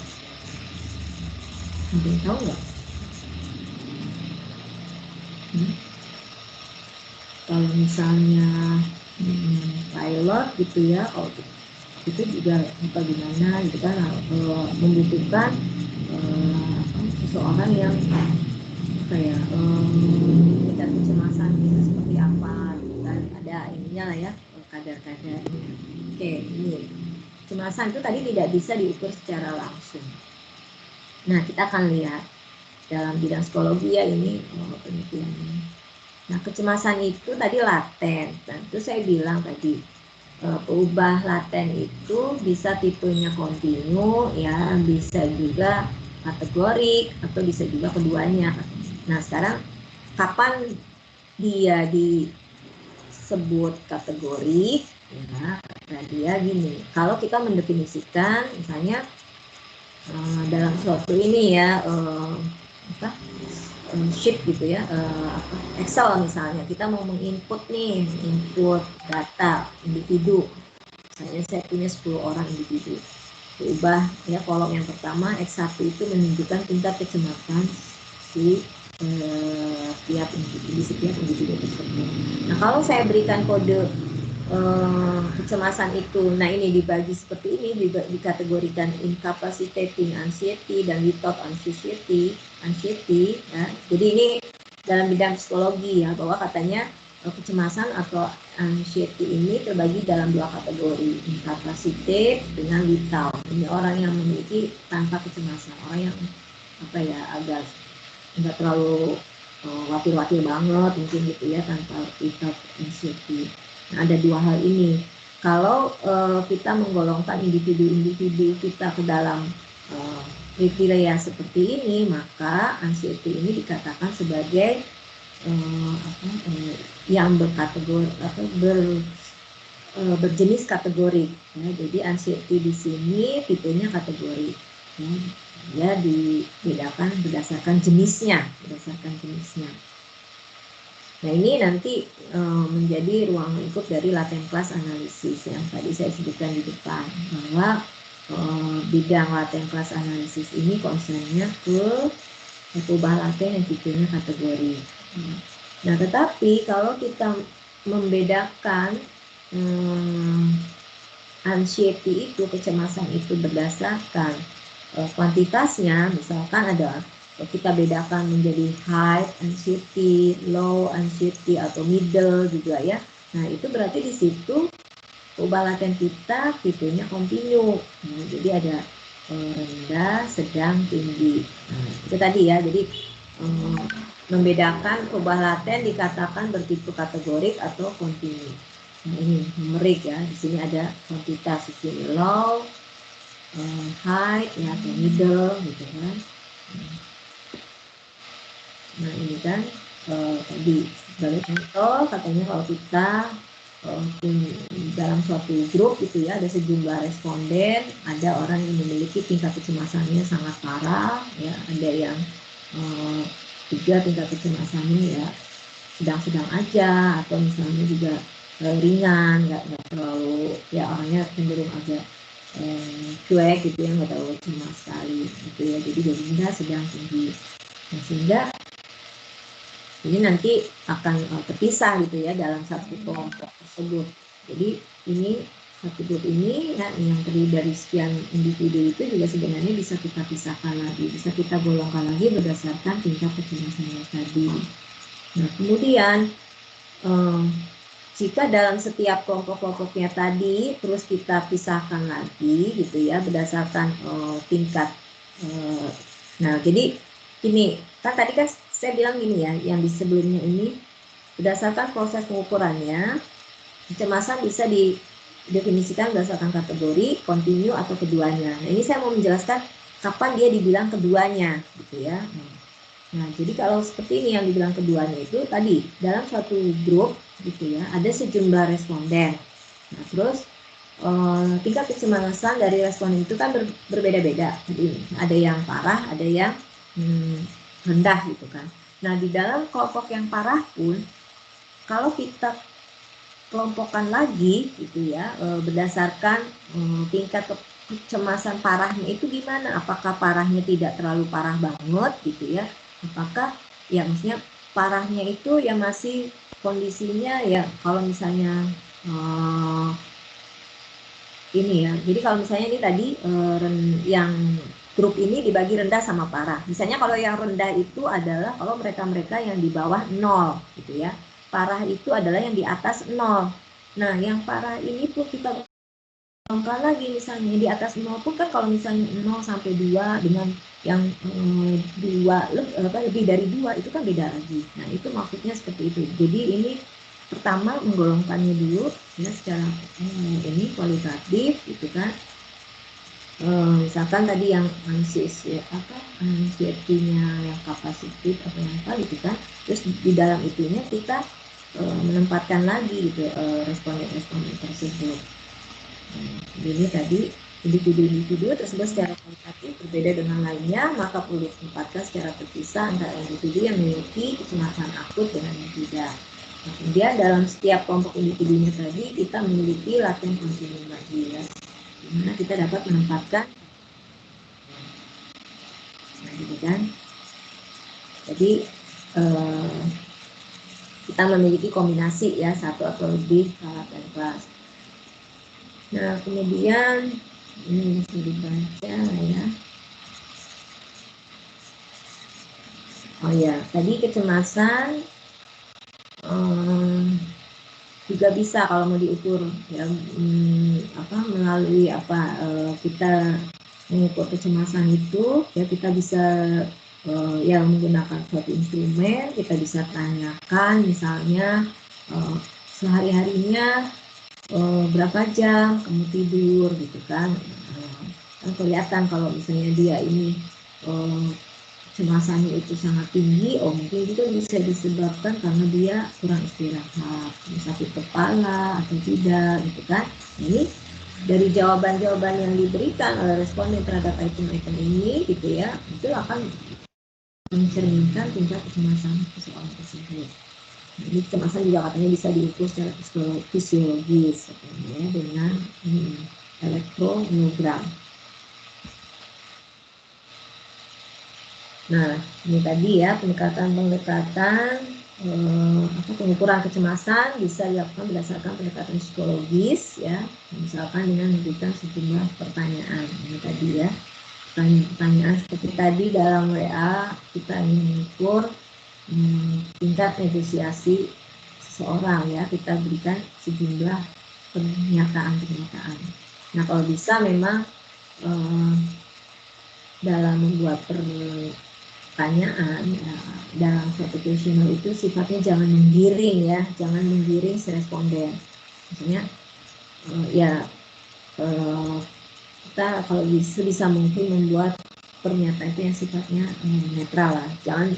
Ada yang tahu nggak? Kalau misalnya pilot gitu ya, kalau itu juga bagaimana gitu kan membutuhkan seseorang yang kayak tingkat kecemasan itu seperti apa gitu kan, ada ininya lah ya, kadar-kadarnya. Oke, ini kecemasan itu tadi tidak bisa diukur secara langsung. Nah, kita akan lihat dalam bidang psikologi ya ini penelitiannya. Nah, kecemasan itu tadi laten. Dan itu saya bilang tadi peubah laten itu bisa tipenya kontinu ya, bisa juga kategorik atau bisa juga keduanya. Nah, sekarang kapan dia disebut kategorik? Ya, nah dia gini. Kalau kita mendefinisikan misalnya dalam suatu ini ya apa? Sheet gitu ya, Excel misalnya kita mau menginput nih, input data individu, misalnya saya punya 10 orang individu, diubah ya kolom yang pertama X1 itu menunjukkan tingkat kecemasan di setiap individu tersebut. Nah kalau saya berikan kode kecemasan itu, nah ini dibagi seperti ini, juga dikategorikan incapacitating anxiety dan without anxiety ya. Jadi ini dalam bidang psikologi ya, bahwa katanya kecemasan atau anxiety ini terbagi dalam dua kategori, incapacitate dengan without. Ini orang yang memiliki tanpa kecemasan, orang yang apa ya agak nggak terlalu wakil-wakil banget mungkin gitu ya, tanpa without anxiety. Nah, ada dua hal ini. Kalau kita menggolongkan individu-individu kita ke dalam kriteria seperti ini, maka anxiety ini dikatakan sebagai yang berkategori atau berjenis kategori. Ya, jadi anxiety di sini tipenya kategori. Ya, dia dibedakan berdasarkan jenisnya, Nah ini nanti menjadi ruang lingkup dari latent class analysis yang tadi saya sebutkan di depan, bahwa bidang latent class analysis ini concernnya ke perubahan laten yang tipenya kategori. Nah tetapi kalau kita membedakan anxiety itu, kecemasan itu berdasarkan kuantitasnya, misalkan ada kita bedakan menjadi high anxiety, low anxiety atau middle juga ya. Nah itu berarti di situ perubahan laten kita tipenya kontinu. Nah, jadi ada rendah, sedang, tinggi. Nah, itu tadi ya. Jadi membedakan perubahan laten dikatakan bertipe kategorik atau kontinu. Nah ini numerik ya. Di sini ada kuantitas, di sini low, high ya atau middle gitu kan. Nah ini kan tadi sebagai contoh katanya kalau kita dalam suatu grup gitu ya, ada sejumlah responden, ada orang yang memiliki tingkat kecemasannya sangat parah ya, ada yang juga tingkat kecemasannya ya sedang-sedang aja, atau misalnya juga ringan, nggak terlalu ya, orangnya cenderung agak cuek gitu ya, nggak terlalu cemas sekali gitu ya, jadi dari rendah, sedang, tinggi. Nah, sehingga ini nanti akan terpisah gitu ya dalam satu kelompok tersebut. Jadi ini satu grup ini ya, yang terdiri dari sekian individu itu juga sebenarnya bisa kita pisahkan lagi, bisa kita golongkan lagi berdasarkan tingkat kecemasannya tadi. Nah kemudian jika dalam setiap kelompok-kelompoknya tadi terus kita pisahkan lagi gitu ya berdasarkan tingkat. Nah jadi ini kan tadi kan saya bilang gini ya, yang di sebelumnya ini berdasarkan proses pengukurannya kecemasan bisa didefinisikan berdasarkan kategori, kontinu atau keduanya. Nah ini saya mau menjelaskan kapan dia dibilang keduanya gitu ya. Nah jadi kalau seperti ini yang dibilang keduanya itu tadi dalam suatu grup gitu ya, ada sejumlah responden. Nah, terus tingkat kecemasan dari responden itu kan berbeda-beda. Jadi ada yang parah, ada yang rendah gitu kan. Nah, di dalam kelompok yang parah pun kalau kita kelompokkan lagi gitu ya, berdasarkan tingkat kecemasan parahnya itu gimana? Apakah parahnya tidak terlalu parah banget gitu ya? Apakah ya maksudnya parahnya itu ya masih kondisinya ya kalau misalnya ini ya. Jadi kalau misalnya ini tadi yang grup ini dibagi rendah sama parah. Misalnya kalau yang rendah itu adalah kalau mereka-mereka yang di bawah 0 gitu ya. Parah itu adalah yang di atas 0. Nah, yang parah ini pun kita kembangkan lagi misalnya di atas 0 pun kan kalau misalnya 0 sampai 2 dengan yang 2 lebih dari 2 itu kan beda lagi. Nah, itu maksudnya seperti itu. Jadi ini pertama menggolongkannya dulu ya secara ini kualitatif gitu kan. Misalkan tadi yang anxiety-nya yang kapasitif atau yang apa gitu kan. Terus di dalam itunya kita menempatkan lagi gitu responden-responden tersebut. Ini tadi individu-individu tersebut secara kualitatif berbeda dengan lainnya, maka perlu ditempatkan secara terpisah antara individu yang memiliki kecemasan akut dengan yang tidak. Nah, kemudian dalam setiap kelompok individunya tadi kita memiliki latihan continuum lagi ya, di mana kita dapat menempatkan, nah gitu kan. Jadi kita memiliki kombinasi ya satu atau lebih alat dan kelas. Nah kemudian ini bisa dibaca ya. Oh ya, tadi kecemasan juga bisa kalau mau diukur ya, melalui kita mengukur kecemasan itu ya kita bisa ya menggunakan suatu instrumen. Kita bisa tanyakan misalnya sehari-harinya berapa jam kamu tidur gitu kan. Kan kelihatan kalau misalnya dia ini kecemasannya itu sangat tinggi, mungkin itu bisa disebabkan karena dia kurang istirahat, sakit kepala atau tidak gitu kan. Ini dari jawaban-jawaban yang diberikan oleh responden terhadap item-item ini gitu ya, itu akan mencerminkan tingkat kecemasan seseorang tersebut. Jadi kecemasan juga katanya bisa diukur secara fisiologis ya, dengan elektromiogram. Nah, ini tadi ya pengukuran kecemasan bisa dilakukan berdasarkan pendekatan psikologis ya, misalkan dengan memberikan sejumlah pertanyaan. Ini tadi ya, pertanyaan seperti tadi dalam WA kita ingin mengukur tingkat negosiasi seseorang ya, kita berikan sejumlah pernyataan. Nah, kalau bisa memang dalam membuat pertanyaan ya, dalam suatu kuesioner itu sifatnya jangan menggiring ya, jangan menggiring si responden. Maksudnya kita kalau bisa mungkin membuat pernyataan itu yang sifatnya netral lah, jangan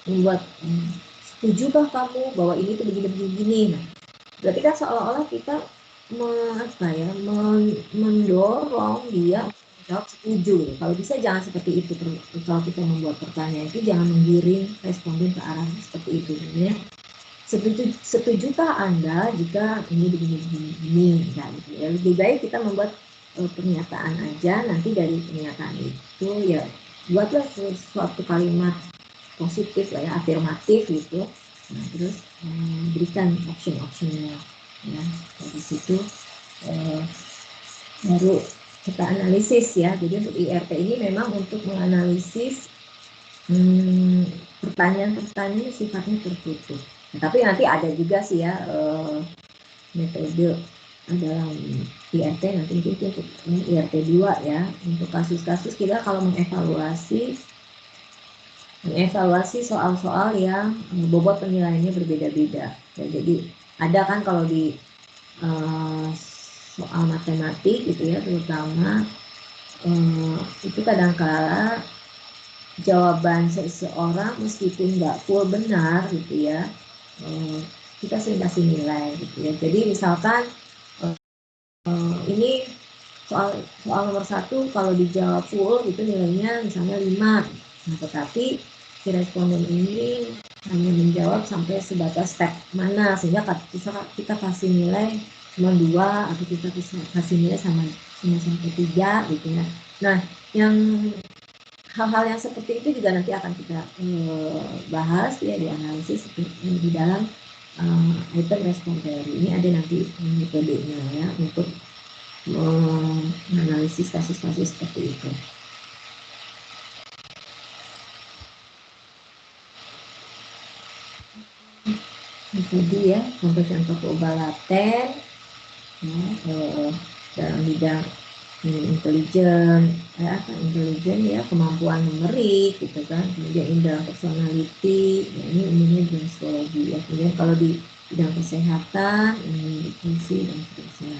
membuat setujukah kamu bahwa ini tuh begini. Nah, berarti kan seolah-olah kita mendorong dia jawab setuju. Kalau bisa jangan seperti itu. Kalau kita membuat pertanyaan itu jangan menggiring responden ke arah seperti itu ya. Setujukah Anda jika ini begini nah, gitu ya. Lebih baik kita membuat pernyataan aja, nanti dari pernyataan itu ya buatlah suatu kalimat positif lah ya, afirmatif gitu. Nah, terus berikan option-optionnya ya. Dari situ baru kita analisis ya. Jadi untuk IRT ini memang untuk menganalisis pertanyaan-pertanyaan sifatnya tertutup. Nah, tapi nanti ada juga sih ya metode dalam IRT, nanti itu untuk IRT 2 ya. Untuk kasus-kasus kita kalau mengevaluasi soal-soal yang bobot penilaiannya berbeda-beda. Ya, jadi ada kan kalau di soal matematik gitu ya, terutama itu kadang-kala jawaban seseorang meskipun nggak full benar gitu ya, kita sering kasih nilai gitu ya. Jadi misalkan Ini soal nomor 1 kalau dijawab full itu nilainya misalnya 5. Nah, tetapi si responden ini hanya menjawab sampai sebatas step mana, sehingga kita kasih nilai cuma 2 atau kita bisa kasih nilai sama sampai 3 gitu ya. Nah, yang hal-hal yang seperti itu juga nanti akan kita bahas ya di analisis di dalam item respon teori. Ini ada nanti metodenya ya untuk menganalisis kasus-kasus seperti itu. Jadi ya contoh-contoh perubahan laten ya, dalam bidang intelijen ya, kemampuan numerik gitu kan, kemudian indera personality ya, ini umumnya di psikologi ya. Kemudian kalau di bidang kesehatan ini fungsi dan seterusnya.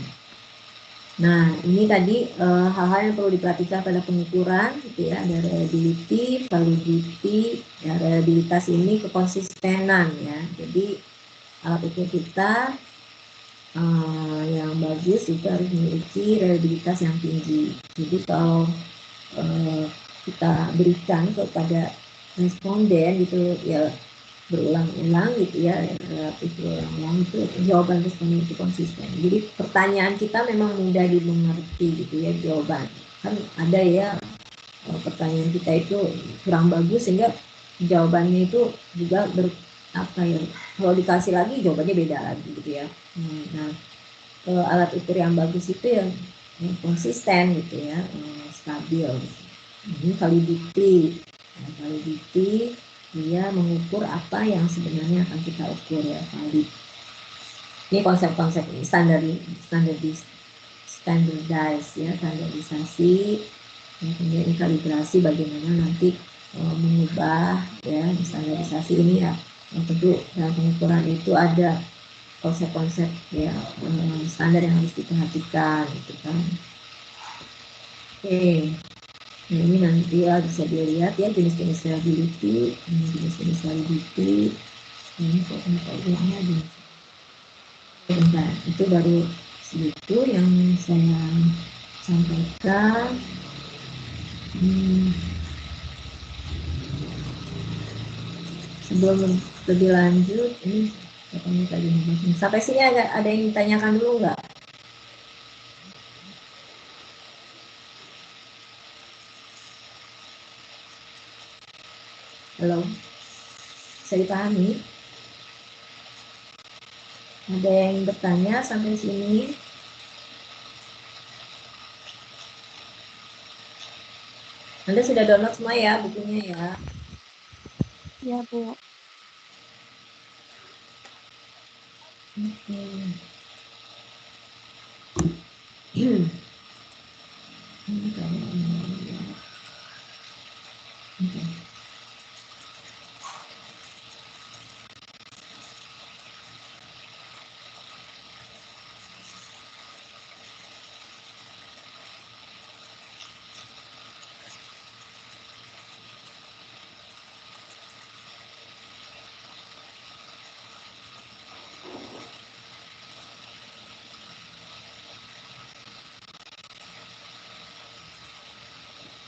Nah, ini tadi hal-hal yang perlu diperhatikan pada pengukuran gitu ya, ada reliability, validity, ya, reliabilitas ini kekonsistenan ya. Jadi alat ukur kita yang bagus itu harus memiliki reliabilitas yang tinggi. Jadi kalau kita berikan kepada responden gitu ya berulang-ulang gitu ya, relatif berulang-ulang itu jawaban responden itu konsisten. Jadi pertanyaan kita memang mudah dimengerti gitu ya jawaban. Kan ada ya pertanyaan kita itu kurang bagus sehingga jawabannya itu juga kalau dikasih lagi jawabannya beda lagi gitu ya. Nah, alat ukur yang bagus itu yang konsisten gitu ya, stabil. Ini validity. Nah, validity dia mengukur apa yang sebenarnya akan kita ukur ya, valid. Ini konsep-konsep standardized ya, standarisasi. Kemudian kalibrasi bagaimana nanti mengubah ya standarisasi ini ya. Tentu dalam pengukuran itu ada konsep-konsep ya standar yang harus diperhatikan gitu kan. Oke. Nah, ini nanti ya bisa dilihat ya jenis-jenis reliability, jenis-jenis validity. Ini kok ulangnya di. Bentar, itu baru segitu yang saya sampaikan. Sebelum lebih lanjut, ini tadi sampai sini ada yang ditanyakan dulu nggak? Halo, bisa dipahami? Ada yang bertanya sampai sini? Anda sudah download semua ya bukunya ya?
Ya, Bu.
Oke.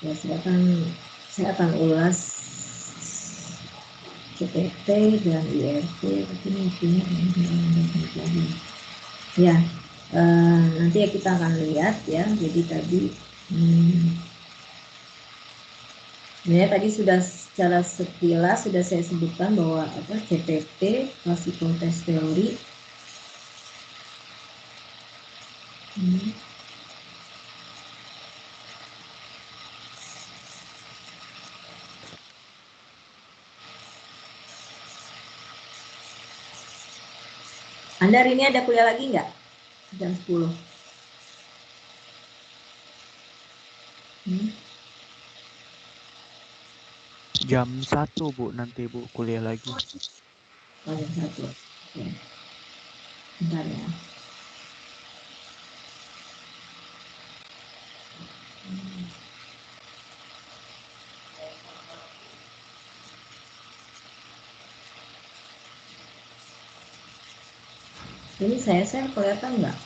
Ya, saya akan ulas CPT dan IRT, tapi intinya lagi. Ya, nanti ya kita akan lihat ya. Jadi tadi, tadi sudah secara sekilas sudah saya sebutkan bahwa CPT, classical test theory. Anda hari ini ada kuliah lagi nggak? Jam 10.
Jam 1 Bu, nanti Bu kuliah lagi.
Oh, jam 1. Oke. Bentar ya. Ini saya kelihatan nggak?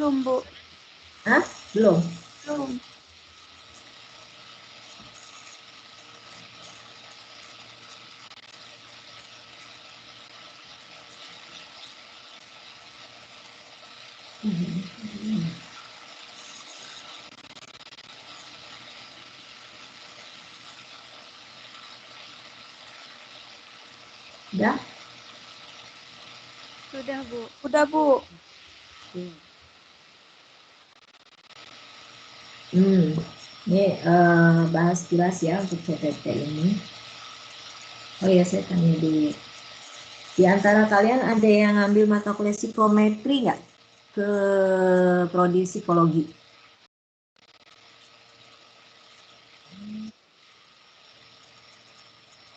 Belum, Bu.
Hah? Belum?
Belum.
Udah?
Sudah, Bu.
Udah, Bu.
Ini bahas jelas ya untuk CPT ini. Oh ya, saya tanya dulu. Di antara kalian ada yang ngambil mata kuliah psikometri nggak ke prodi psikologi?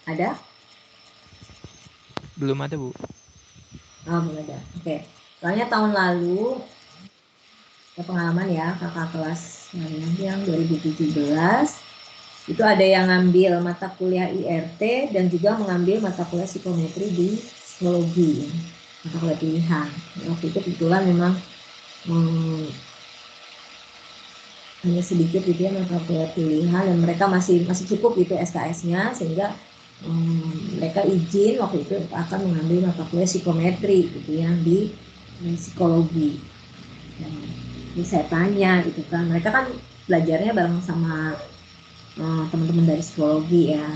Ada?
Belum ada, Bu.
Oh, belum ada. Oke. Soalnya tahun lalu, ya pengalaman ya, kakak kelas yang 2017, itu ada yang ngambil mata kuliah IRT dan juga mengambil mata kuliah psikometri di psikologi, mata kuliah pilihan. Waktu itu kebetulan memang hanya sedikit gitu ya mata kuliah pilihan dan mereka masih cukup gitu SKS-nya sehingga mereka izin waktu itu akan mengambil mata kuliah psikometri gitu ya di psikologi. Jadi saya tanya gitu kan, mereka kan belajarnya bareng sama teman-teman dari psikologi ya,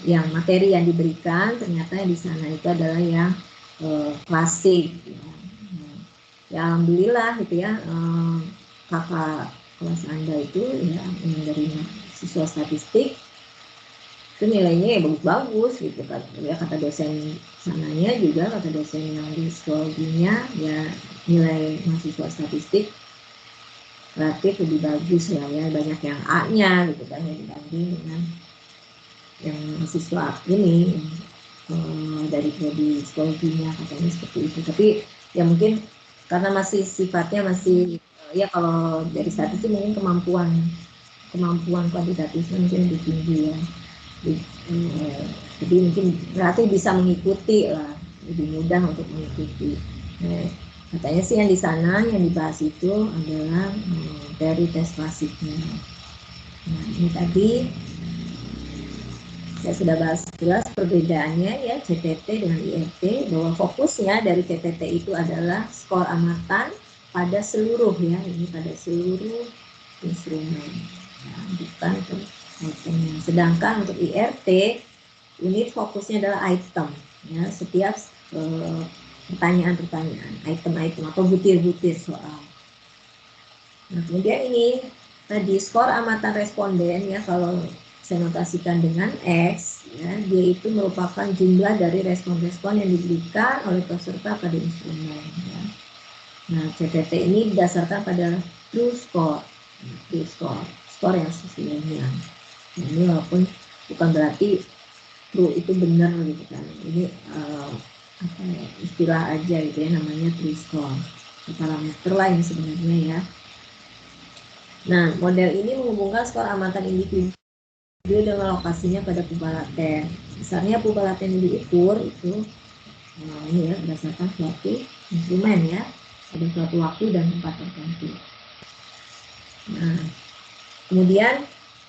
yang materi yang diberikan ternyata di sana itu adalah yang klasik. Ya alhamdulillah gitu ya, kakak kelas Anda itu ya yang dari siswa statistik itu nilainya ya bagus-bagus gitu kan ya, kata dosen sananya juga, kata dosen yang di psikologinya ya nilai mahasiswa statistik relatif lebih bagus lah ya, banyak yang A-nya gitu kan ya dibanding dengan yang mahasiswa ini dari prodi psikologinya katanya seperti itu. Tapi ya mungkin karena masih sifatnya masih ya kalau dari statistik mungkin kemampuan kuantitatifnya mungkin lebih tinggi ya. Jadi mungkin berarti bisa mengikuti lah, lebih mudah untuk mengikuti. Katanya sih yang di sana yang dibahas itu adalah dari tes klasiknya. Nah ini tadi saya sudah bahas jelas perbedaannya ya CPT dengan IRT, bahwa fokusnya dari CPT itu adalah skor amatan pada seluruh ya, ini pada seluruh instrumen ya, bukan ke itemnya. Sedangkan untuk IRT unit fokusnya adalah item ya, setiap pertanyaan-pertanyaan, item-item atau butir-butir soal. Nah kemudian ini tadi skor amatan responden ya, kalau saya notasikan dengan X ya, dia itu merupakan jumlah dari respon-respon yang diberikan oleh peserta pada instrumen ya. Nah CPT ini didasarkan pada true score, skor yang sesungguhnya. Nah, ini walaupun bukan berarti true itu benar gitu kan, ini apa ya, istilah aja gitu ya, namanya true score, parameter lah yang sebenarnya ya. Nah model ini menghubungkan skor amatan individu dengan lokasinya pada pubalaten. Misalnya pubalaten yang diukur itu ini ya berdasarkan suatu instrumen ya, pada suatu waktu dan tempat tertentu. Nah kemudian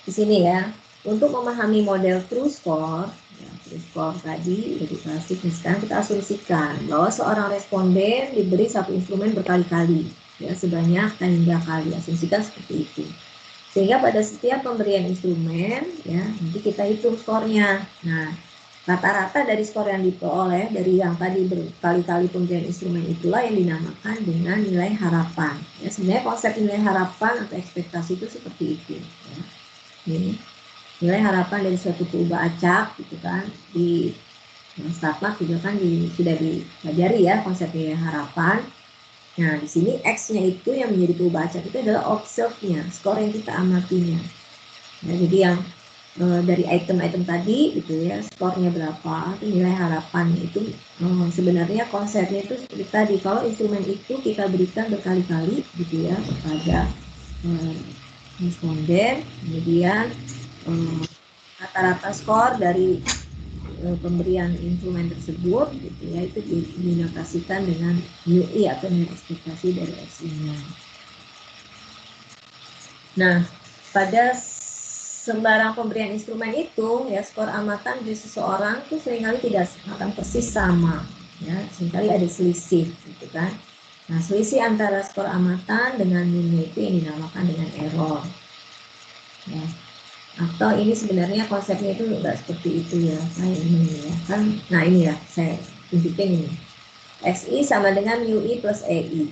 di sini ya, untuk memahami model true score ya, true score tadi lebih klasik. Sekarang kita asumsikan bahwa seorang responden diberi satu instrumen berkali-kali ya, sebanyak 3 kali, asumsikan seperti itu. Sehingga pada setiap pemberian instrumen ya nanti kita hitung skornya. Nah rata-rata dari skor yang diperoleh dari yang tadi berkali-kali pemberian instrumen itulah yang dinamakan dengan nilai harapan ya. Sebenarnya konsep nilai harapan atau ekspektasi itu seperti itu ya. Ini nilai harapan dari suatu perubahan acak gitu kan, di Statmak juga kan sudah dipelajari ya konsep nilai harapan. Nah, di sini X-nya itu yang menjadi perubahan acak itu adalah observe-nya, skor yang kita amatinya. Nah, jadi yang dari item-item tadi gitu ya, skornya berapa, itu nilai harapannya itu sebenarnya konsepnya itu seperti tadi, kalau instrumen itu kita berikan berkali-kali gitu ya kepada responden, kemudian rata-rata skor dari pemberian instrumen tersebut gitu ya, itu dinotasikan dengan UI atau nilai ekspektasi dari XI-nya. Nah, pada sembarang pemberian instrumen itu ya, skor amatan di seseorang itu seringkali tidak akan persis sama ya, seringkali ada selisih gitu kan. Nah, selisih antara skor amatan dengan nilai itu yang dinamakan dengan error ya. Atau ini sebenarnya konsepnya itu enggak seperti itu ya, kayak ini ya kan. Nah, ini ya saya tunjukin ini. XI sama dengan UI plus EI.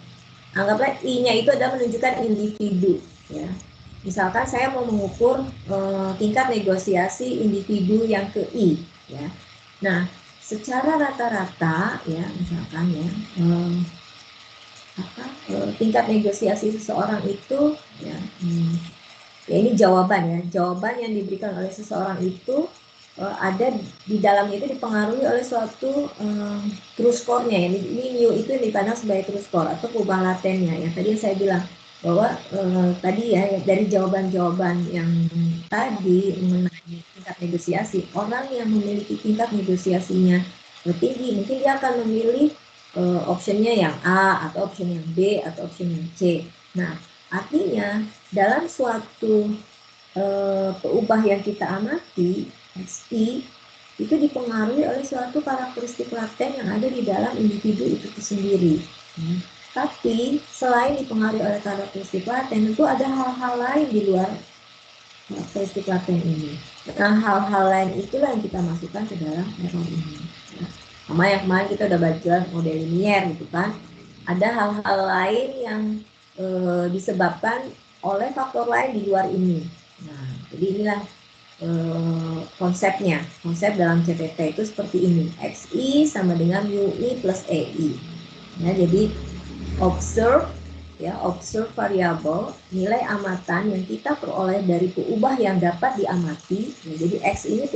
Anggaplah I-nya itu adalah menunjukkan individu ya. Misalkan saya mau mengukur tingkat negosiasi individu yang ke I ya. Nah, secara rata-rata ya, misalkan ya tingkat negosiasi seseorang itu ya, ya ini jawaban yang diberikan oleh seseorang itu ada di dalamnya itu dipengaruhi oleh suatu true score-nya ya. Ini mu itu dipandang sebagai true score atau perubahan latennya ya. Tadi saya bilang bahwa tadi ya dari jawaban-jawaban yang tadi mengenai tingkat negosiasi, orang yang memiliki tingkat negosiasinya tinggi mungkin dia akan memilih optionnya yang A atau option yang B atau option yang C. Nah, artinya dalam suatu peubah yang kita amati, XI, itu dipengaruhi oleh suatu karakteristik laten yang ada di dalam individu itu sendiri. Tapi selain dipengaruhi oleh karakteristik laten, itu ada hal-hal lain di luar karakteristik laten ini. Nah, hal-hal lain itulah yang kita masukkan ke dalam error ini. Sama yang kemarin kita udah baca model linier gitu kan. Ada hal-hal lain yang disebabkan oleh faktor lain di luar ini. Nah, jadi inilah konsepnya. Konsep dalam CPT itu seperti ini. XI sama dengan UI plus EI. Ya, jadi observe variable, nilai amatan yang kita peroleh dari peubah yang dapat diamati. Ya, jadi X ini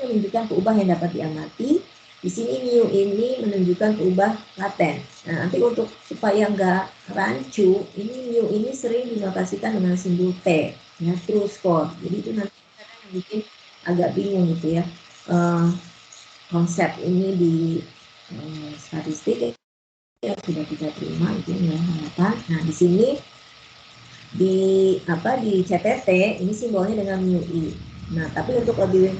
menunjukkan peubah yang dapat diamati. Di sini mu ini menunjukkan peubah laten. Nah, nanti untuk supaya nggak rancu, ini mu ini sering dinotasikan dengan simbol T, ya, true score. Jadi itu nanti kadang bikin agak bingung gitu ya. Konsep ini di statistik yang sudah kita terima itu ya harapan. Nah, di sini di CPT ini simbolnya dengan mu i. Nah, tapi untuk lebih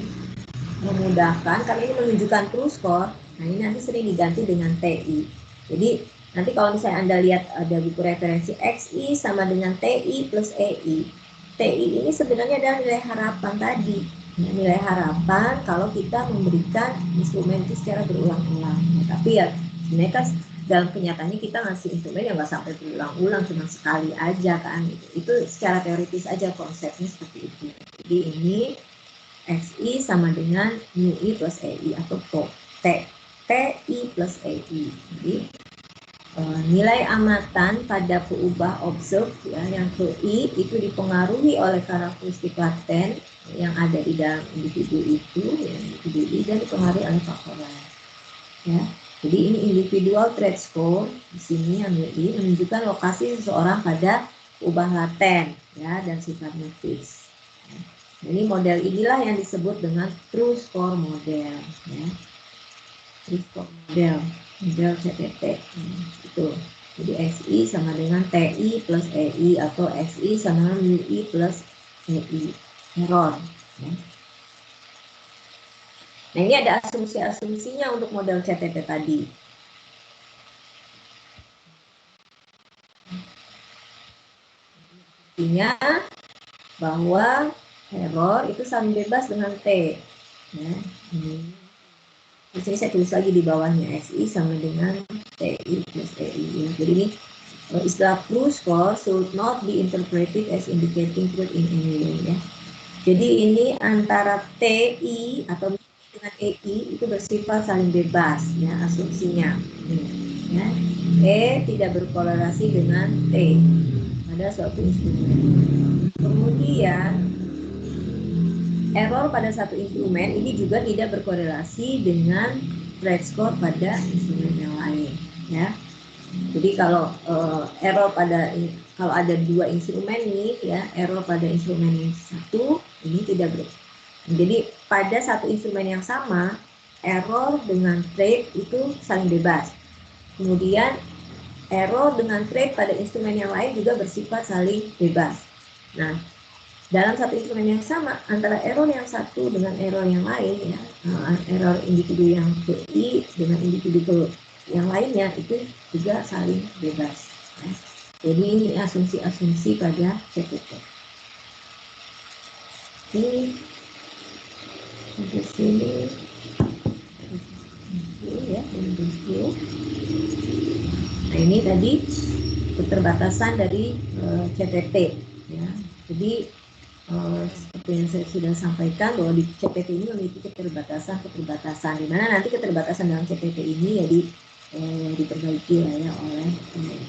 memudahkan, karena ini menunjukkan true score, nah ini nanti sering diganti dengan TI. Jadi nanti kalau misalnya Anda lihat ada buku referensi XI sama dengan TI plus EI. TI ini sebenarnya adalah nilai harapan tadi. Ya, nilai harapan kalau kita memberikan instrumen itu secara berulang-ulang. Ya, tapi ya sebenarnya kan dalam kenyataannya kita ngasih instrumen yang nggak sampai berulang-ulang, cuma sekali aja kan. Itu secara teoritis aja konsepnya seperti itu. Jadi ini XI sama dengan MUI plus EI atau TI plus EI. Jadi nilai amatan pada peubah observe ya, yang I itu dipengaruhi oleh karakteristik laten yang ada di dalam individu itu, ya, individu I, dan dipengaruhi oleh faktor lain. Ya. Jadi ini individual trait score di sini yang MUI menunjukkan lokasi seseorang pada peubah laten ya dan sifatnya fix. Ya. Jadi model inilah yang disebut dengan true score model, ya. True score model CPT, itu. Jadi XI sama dengan TI plus EI atau XI sama dengan UI plus EI, error. Ya. Nah, ini ada asumsi-asumsinya untuk model CPT tadi. Artinya bahwa error itu saling bebas dengan T. Ya, di sini saya tulis lagi di bawahnya XI sama dengan TI plus EI. Ya. Jadi ini istilah true score should not be interpreted as indicating truth in any way. Ya. Jadi ini antara TI atau dengan EI itu bersifat saling bebas ya asumsinya. Ya. E tidak berkorelasi dengan T pada suatu instrumen. Kemudian error pada satu instrumen ini juga tidak berkorelasi dengan trait score pada instrumen yang lain, ya. Jadi kalau error kalau ada dua instrumen nih, ya, error pada instrumen yang satu ini tidak Jadi pada satu instrumen yang sama, error dengan trade itu saling bebas. Kemudian error dengan trade pada instrumen yang lain juga bersifat saling bebas. Nah, dalam satu instrumen yang sama, antara error yang satu dengan error yang lain, ya, error individu yang ke I dengan individu ke yang lainnya itu juga saling bebas. Ya. Jadi ini asumsi-asumsi pada CPT. Ini sampai sini ya, nah ini tadi keterbatasan dari CPT ya. Jadi seperti yang saya sudah sampaikan bahwa di CPT ini memiliki keterbatasan di mana nanti keterbatasan dalam CPT ini ya diperbaiki ya oleh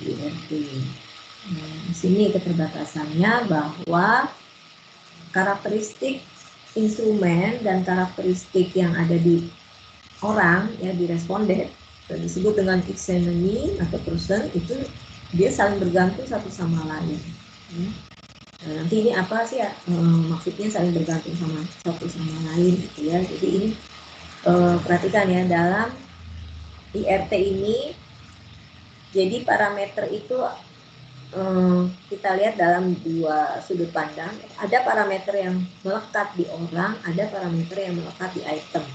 IRT. Nah, di sini keterbatasannya bahwa karakteristik instrumen dan karakteristik yang ada di orang ya di responden disebut dengan examinee atau person itu dia saling bergantung satu sama lain. Nah, nanti ini apa sih ya maksudnya saling bergantung sama satu sama lain gitu ya. Jadi ini perhatikan ya dalam IRT ini jadi parameter itu kita lihat dalam dua sudut pandang. Ada parameter yang melekat di orang, ada parameter yang melekat di item.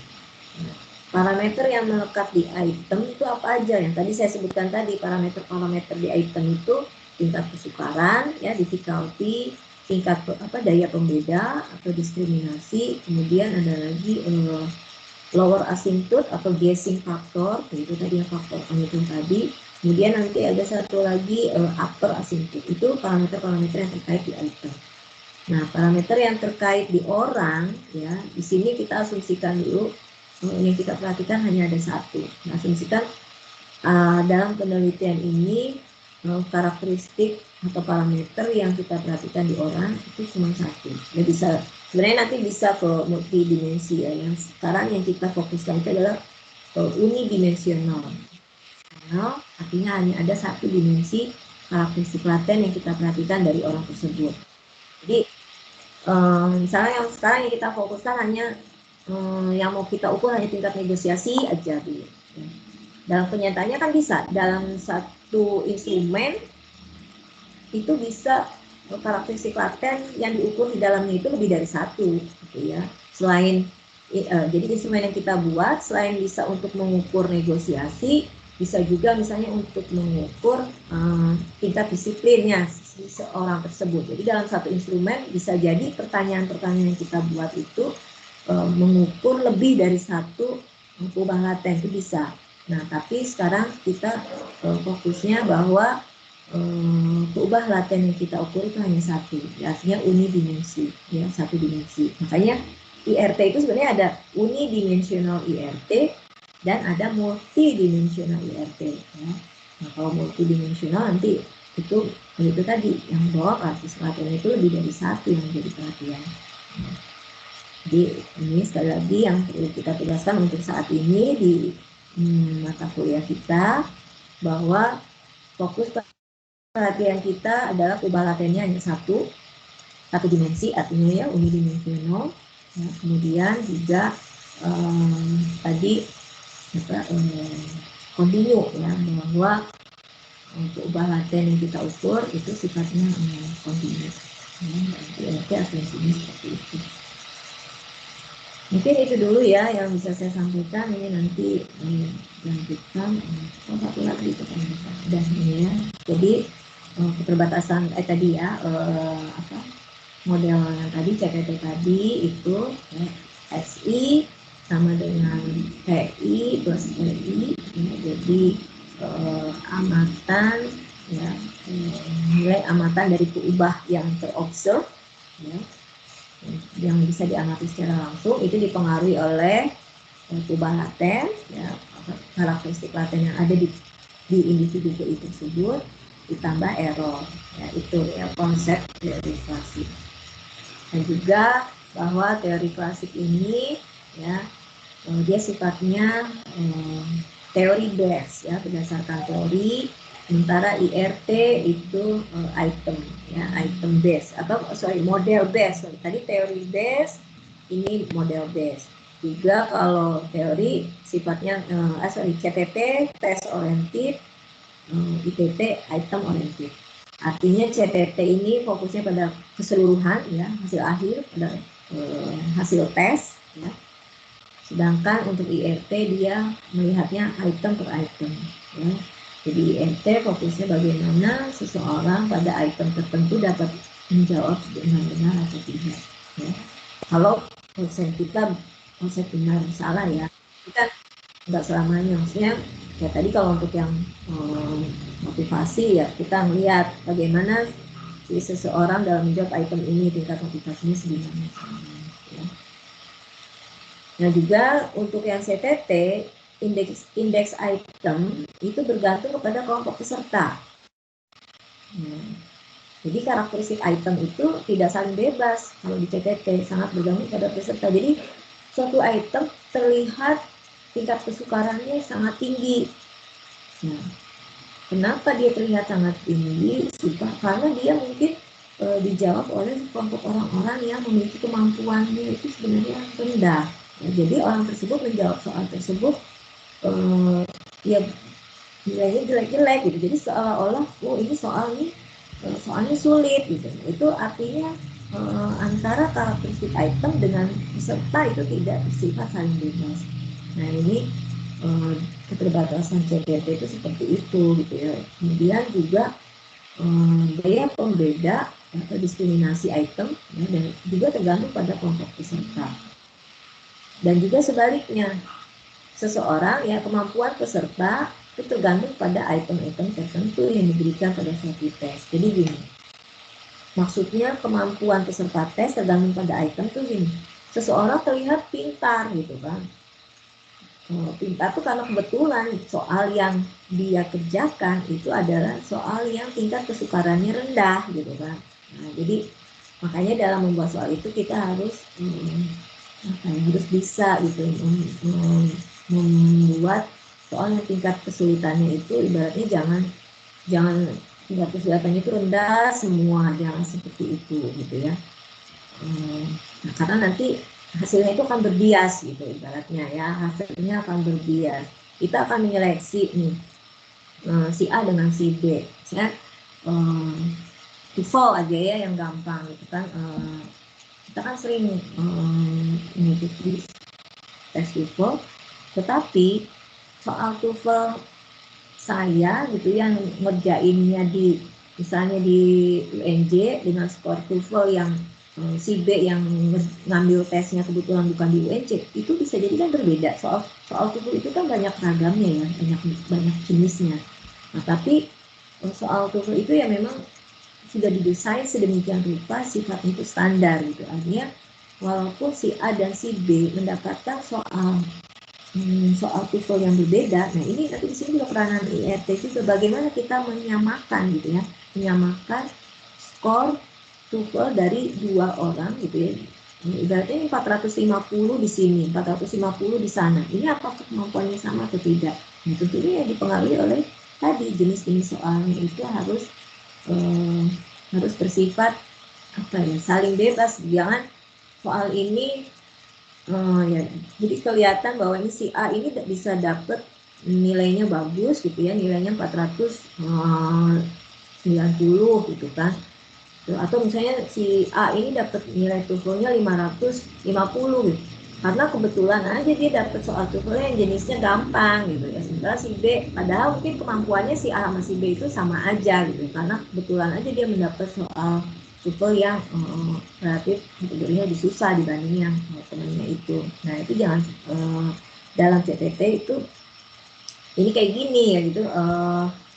Nah, parameter yang melekat di item itu apa aja? Yang tadi saya sebutkan tadi, parameter-parameter di item itu tingkat kesukaran, ya, difficulty, tingkat daya pembeda atau diskriminasi, kemudian ada lagi lower asymptote atau guessing factor, itu tadi yang faktor penghitung tadi. Kemudian nanti ada satu lagi upper asymptote, itu parameter-parameter yang terkait di item. Nah, parameter yang terkait di orang, ya, di sini kita asumsikan dulu yang kita perhatikan hanya ada satu. Nah, asumsikan dalam penelitian ini karakteristik atau parameter yang kita perhatikan di orang itu cuma satu. Ya, bisa sebenarnya nanti bisa ke multidimensi ya. Yang sekarang yang kita fokuskan itu adalah unidimensional. Nah, artinya hanya ada satu dimensi karakteristik laten yang kita perhatikan dari orang tersebut. Jadi misalnya yang sekarang yang kita fokuskan hanya yang mau kita ukur hanya tingkat negosiasi aja dulu. Dalam kenyataannya kan bisa dalam satu instrumen itu bisa karakteristik laten yang diukur di dalamnya itu lebih dari satu, gitu ya. Selain jadi instrumen yang kita buat selain bisa untuk mengukur negosiasi, bisa juga misalnya untuk mengukur tingkat disiplinnya seorang tersebut. Jadi dalam satu instrumen bisa jadi pertanyaan-pertanyaan yang kita buat itu mengukur lebih dari satu perubahan laten, itu bisa. Nah, tapi sekarang kita fokusnya bahwa perubahan laten yang kita ukur itu hanya satu, ya, artinya unidimensi, ya, satu dimensi. Makanya IRT itu sebenarnya ada unidimensional IRT dan ada multidimensional IRT. Ya. Nah, kalau multidimensional nanti itu tadi yang bahwa karakteristik laten itu lebih dari satu yang menjadi perhatian. Nah, jadi ini sekali lagi yang perlu kita tegaskan untuk saat ini di mata kuliah kita bahwa fokus perhatian kita adalah perubahan latennya hanya satu dimensi, artinya ya unidimensional. Nah, kemudian juga tadi kontinu ya, bahwa perubahan laten yang kita ukur itu sifatnya kontinu. Berarti asumsinya seperti itu. Mungkin itu dulu ya yang bisa saya sampaikan. Ini nanti lanjutkan satu lagi pertanyaan dan ini ya. Jadi keterbatasan tadi ya model yang tadi CPT tadi itu ya, SI sama dengan TI plus TI ya, jadi amatan ya nilai amatan dari perubahan yang terobserve ya, yang bisa diamati secara langsung itu dipengaruhi oleh perubahan laten ya, karakteristik laten yang ada di individu TI tersebut ditambah error ya, itu ya konsep teori klasik. Dan juga bahwa teori klasik ini ya dia sifatnya teori base ya, berdasarkan teori, sementara IRT itu item ya, item base atau model base. Tadi teori base, ini model base. Juga kalau teori sifatnya CTT test oriented, ITT item oriented. Artinya CTT ini fokusnya pada keseluruhan ya, hasil akhir pada hasil tes ya. Sedangkan untuk IRT dia melihatnya item per item ya. Jadi IRT fokusnya bagaimana seseorang pada item tertentu dapat menjawab dengan benar atau tidak ya. Kalau konsep kita konsep benar salah ya, kita nggak selamanya, maksudnya ya tadi kalau untuk yang motivasi ya kita melihat bagaimana si seseorang dalam menjawab item ini, tingkat motivasinya segimana ya. Nah juga untuk yang CTT indeks item itu bergantung kepada kelompok peserta. Jadi karakteristik item itu tidak saling bebas kalau di CTT, sangat bergantung pada peserta. Jadi suatu item terlihat tingkat kesukarannya sangat tinggi. Nah, kenapa dia terlihat sangat tinggi? Karena dia mungkin dijawab oleh kelompok orang-orang yang memiliki kemampuannya itu sebenarnya rendah. Nah, jadi orang tersebut menjawab soal tersebut ya nilainya jelek-jelek gitu. Jadi seolah-olah ini soalnya sulit gitu. Itu artinya antara karakteristik item dengan peserta itu tidak bersifat saling bebas. Nah ini keterbatasan CTT itu seperti itu gitu ya. Kemudian juga gaya pembeda atau diskriminasi item ya, dan juga tergantung pada kelompok peserta. Dan juga sebaliknya, seseorang ya kemampuan peserta itu tergantung pada item-item tertentu yang diberikan pada suatu tes. Jadi gini, maksudnya kemampuan peserta tes tergantung pada item tuh gini, seseorang terlihat pintar gitu kan. Pintar tuh karena kebetulan soal yang dia kerjakan itu adalah soal yang tingkat kesukarannya rendah gitu kan. Nah, jadi makanya dalam membuat soal itu kita harus harus bisa gitu membuat soal yang tingkat kesulitannya itu ibaratnya jangan tingkat kesulitannya itu rendah semua, jangan seperti itu gitu ya. Nah, karena nanti hasilnya itu akan berbias gitu ibaratnya ya, hasilnya akan berbias. Kita akan menyeleksi nih si A dengan si B. Misalnya TOEFL aja ya yang gampang gitu kan. Kita kan sering mengikuti tes TOEFL, tetapi soal TOEFL saya gitu yang ngerjainnya di misalnya di UNJ dengan skor TOEFL yang si B yang ngambil tesnya kebetulan bukan di UNJ, itu bisa jadi kan berbeda. Soal TOEFL itu kan banyak ragamnya ya, banyak jenisnya. Nah, tapi soal TOEFL itu ya memang sudah didesain sedemikian rupa sifatnya itu standar gitu. Artinya walaupun si A dan si B mendapatkan soal TOEFL yang berbeda, nah ini nanti di sini juga peranan IRT juga bagaimana kita menyamakan gitu ya, menyamakan skor TOEFL dari dua orang gitu ya. Ibaratnya 450 di sini, 450 di sana. Ini apakah kemampuannya sama atau tidak? Nah, tentunya yang dipengaruhi oleh tadi jenis-jenis soalnya itu harus bersifat saling bebas. Jangan soal ini ya, jadi kelihatan bahwa ini si A ini bisa dapat nilainya bagus gitu ya, nilainya 490 gitu kan. Atau misalnya si A ini dapat nilai TOEFL-nya 550 gitu. Karena kebetulan aja dia dapat soal TOEFL yang jenisnya gampang gitu ya. Sementara si B, padahal mungkin kemampuannya si A sama si B itu sama aja gitu. Karena kebetulan aja dia mendapat soal TOEFL yang relatif kategorinya lebih susah dibanding yang temennya itu. Nah itu jangan dalam CTT itu ini kayak gini ya gitu.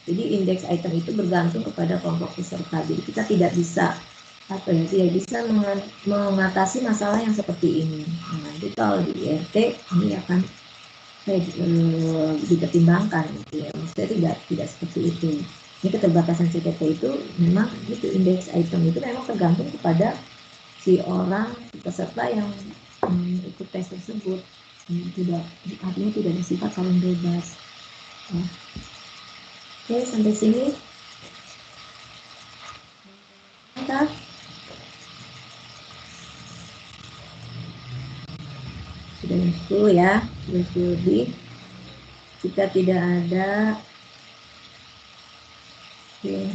Jadi indeks item itu bergantung kepada kelompok peserta. Jadi kita tidak bisa tidak bisa mengatasi masalah yang seperti ini. Nah, nanti kalau di IRT ini akan dipertimbangkan gitu ya. Maksudnya tidak seperti itu. Ini keterbatasan CTT itu memang itu indeks item itu memang tergantung kepada si orang peserta yang ikut tes tersebut. Artinya tidak bersifat saling bebas. Ya. Oke, sampai sini. Mantap. Itu ya, lebih jika tidak ada. Oke.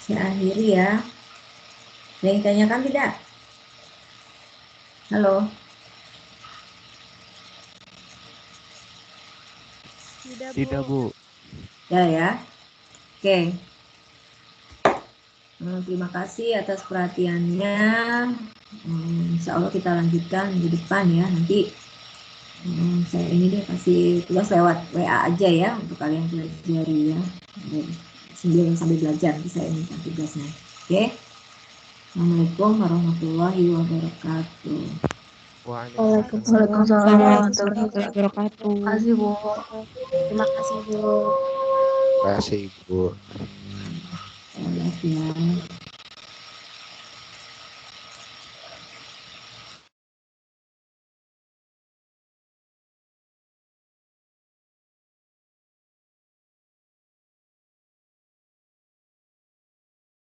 Saya akhiri ya. Ada yang tanyakan tidak? Halo.
Tidak, Bu.
Ya. Oke. Terima kasih atas perhatiannya. Insya Allah kita lanjutkan di depan ya. Nanti saya ini deh kasih tugas lewat WA aja ya untuk kalian pelajari ya. Sambil belajar nanti saya minta tugasnya. Oke. Assalamualaikum warahmatullahi wabarakatuh.
Waalaikumsalam warahmatullahi wabarakatuh. Terima kasih, Bu. Terima kasih, Bu.
Terima kasih, Bu.
Ya.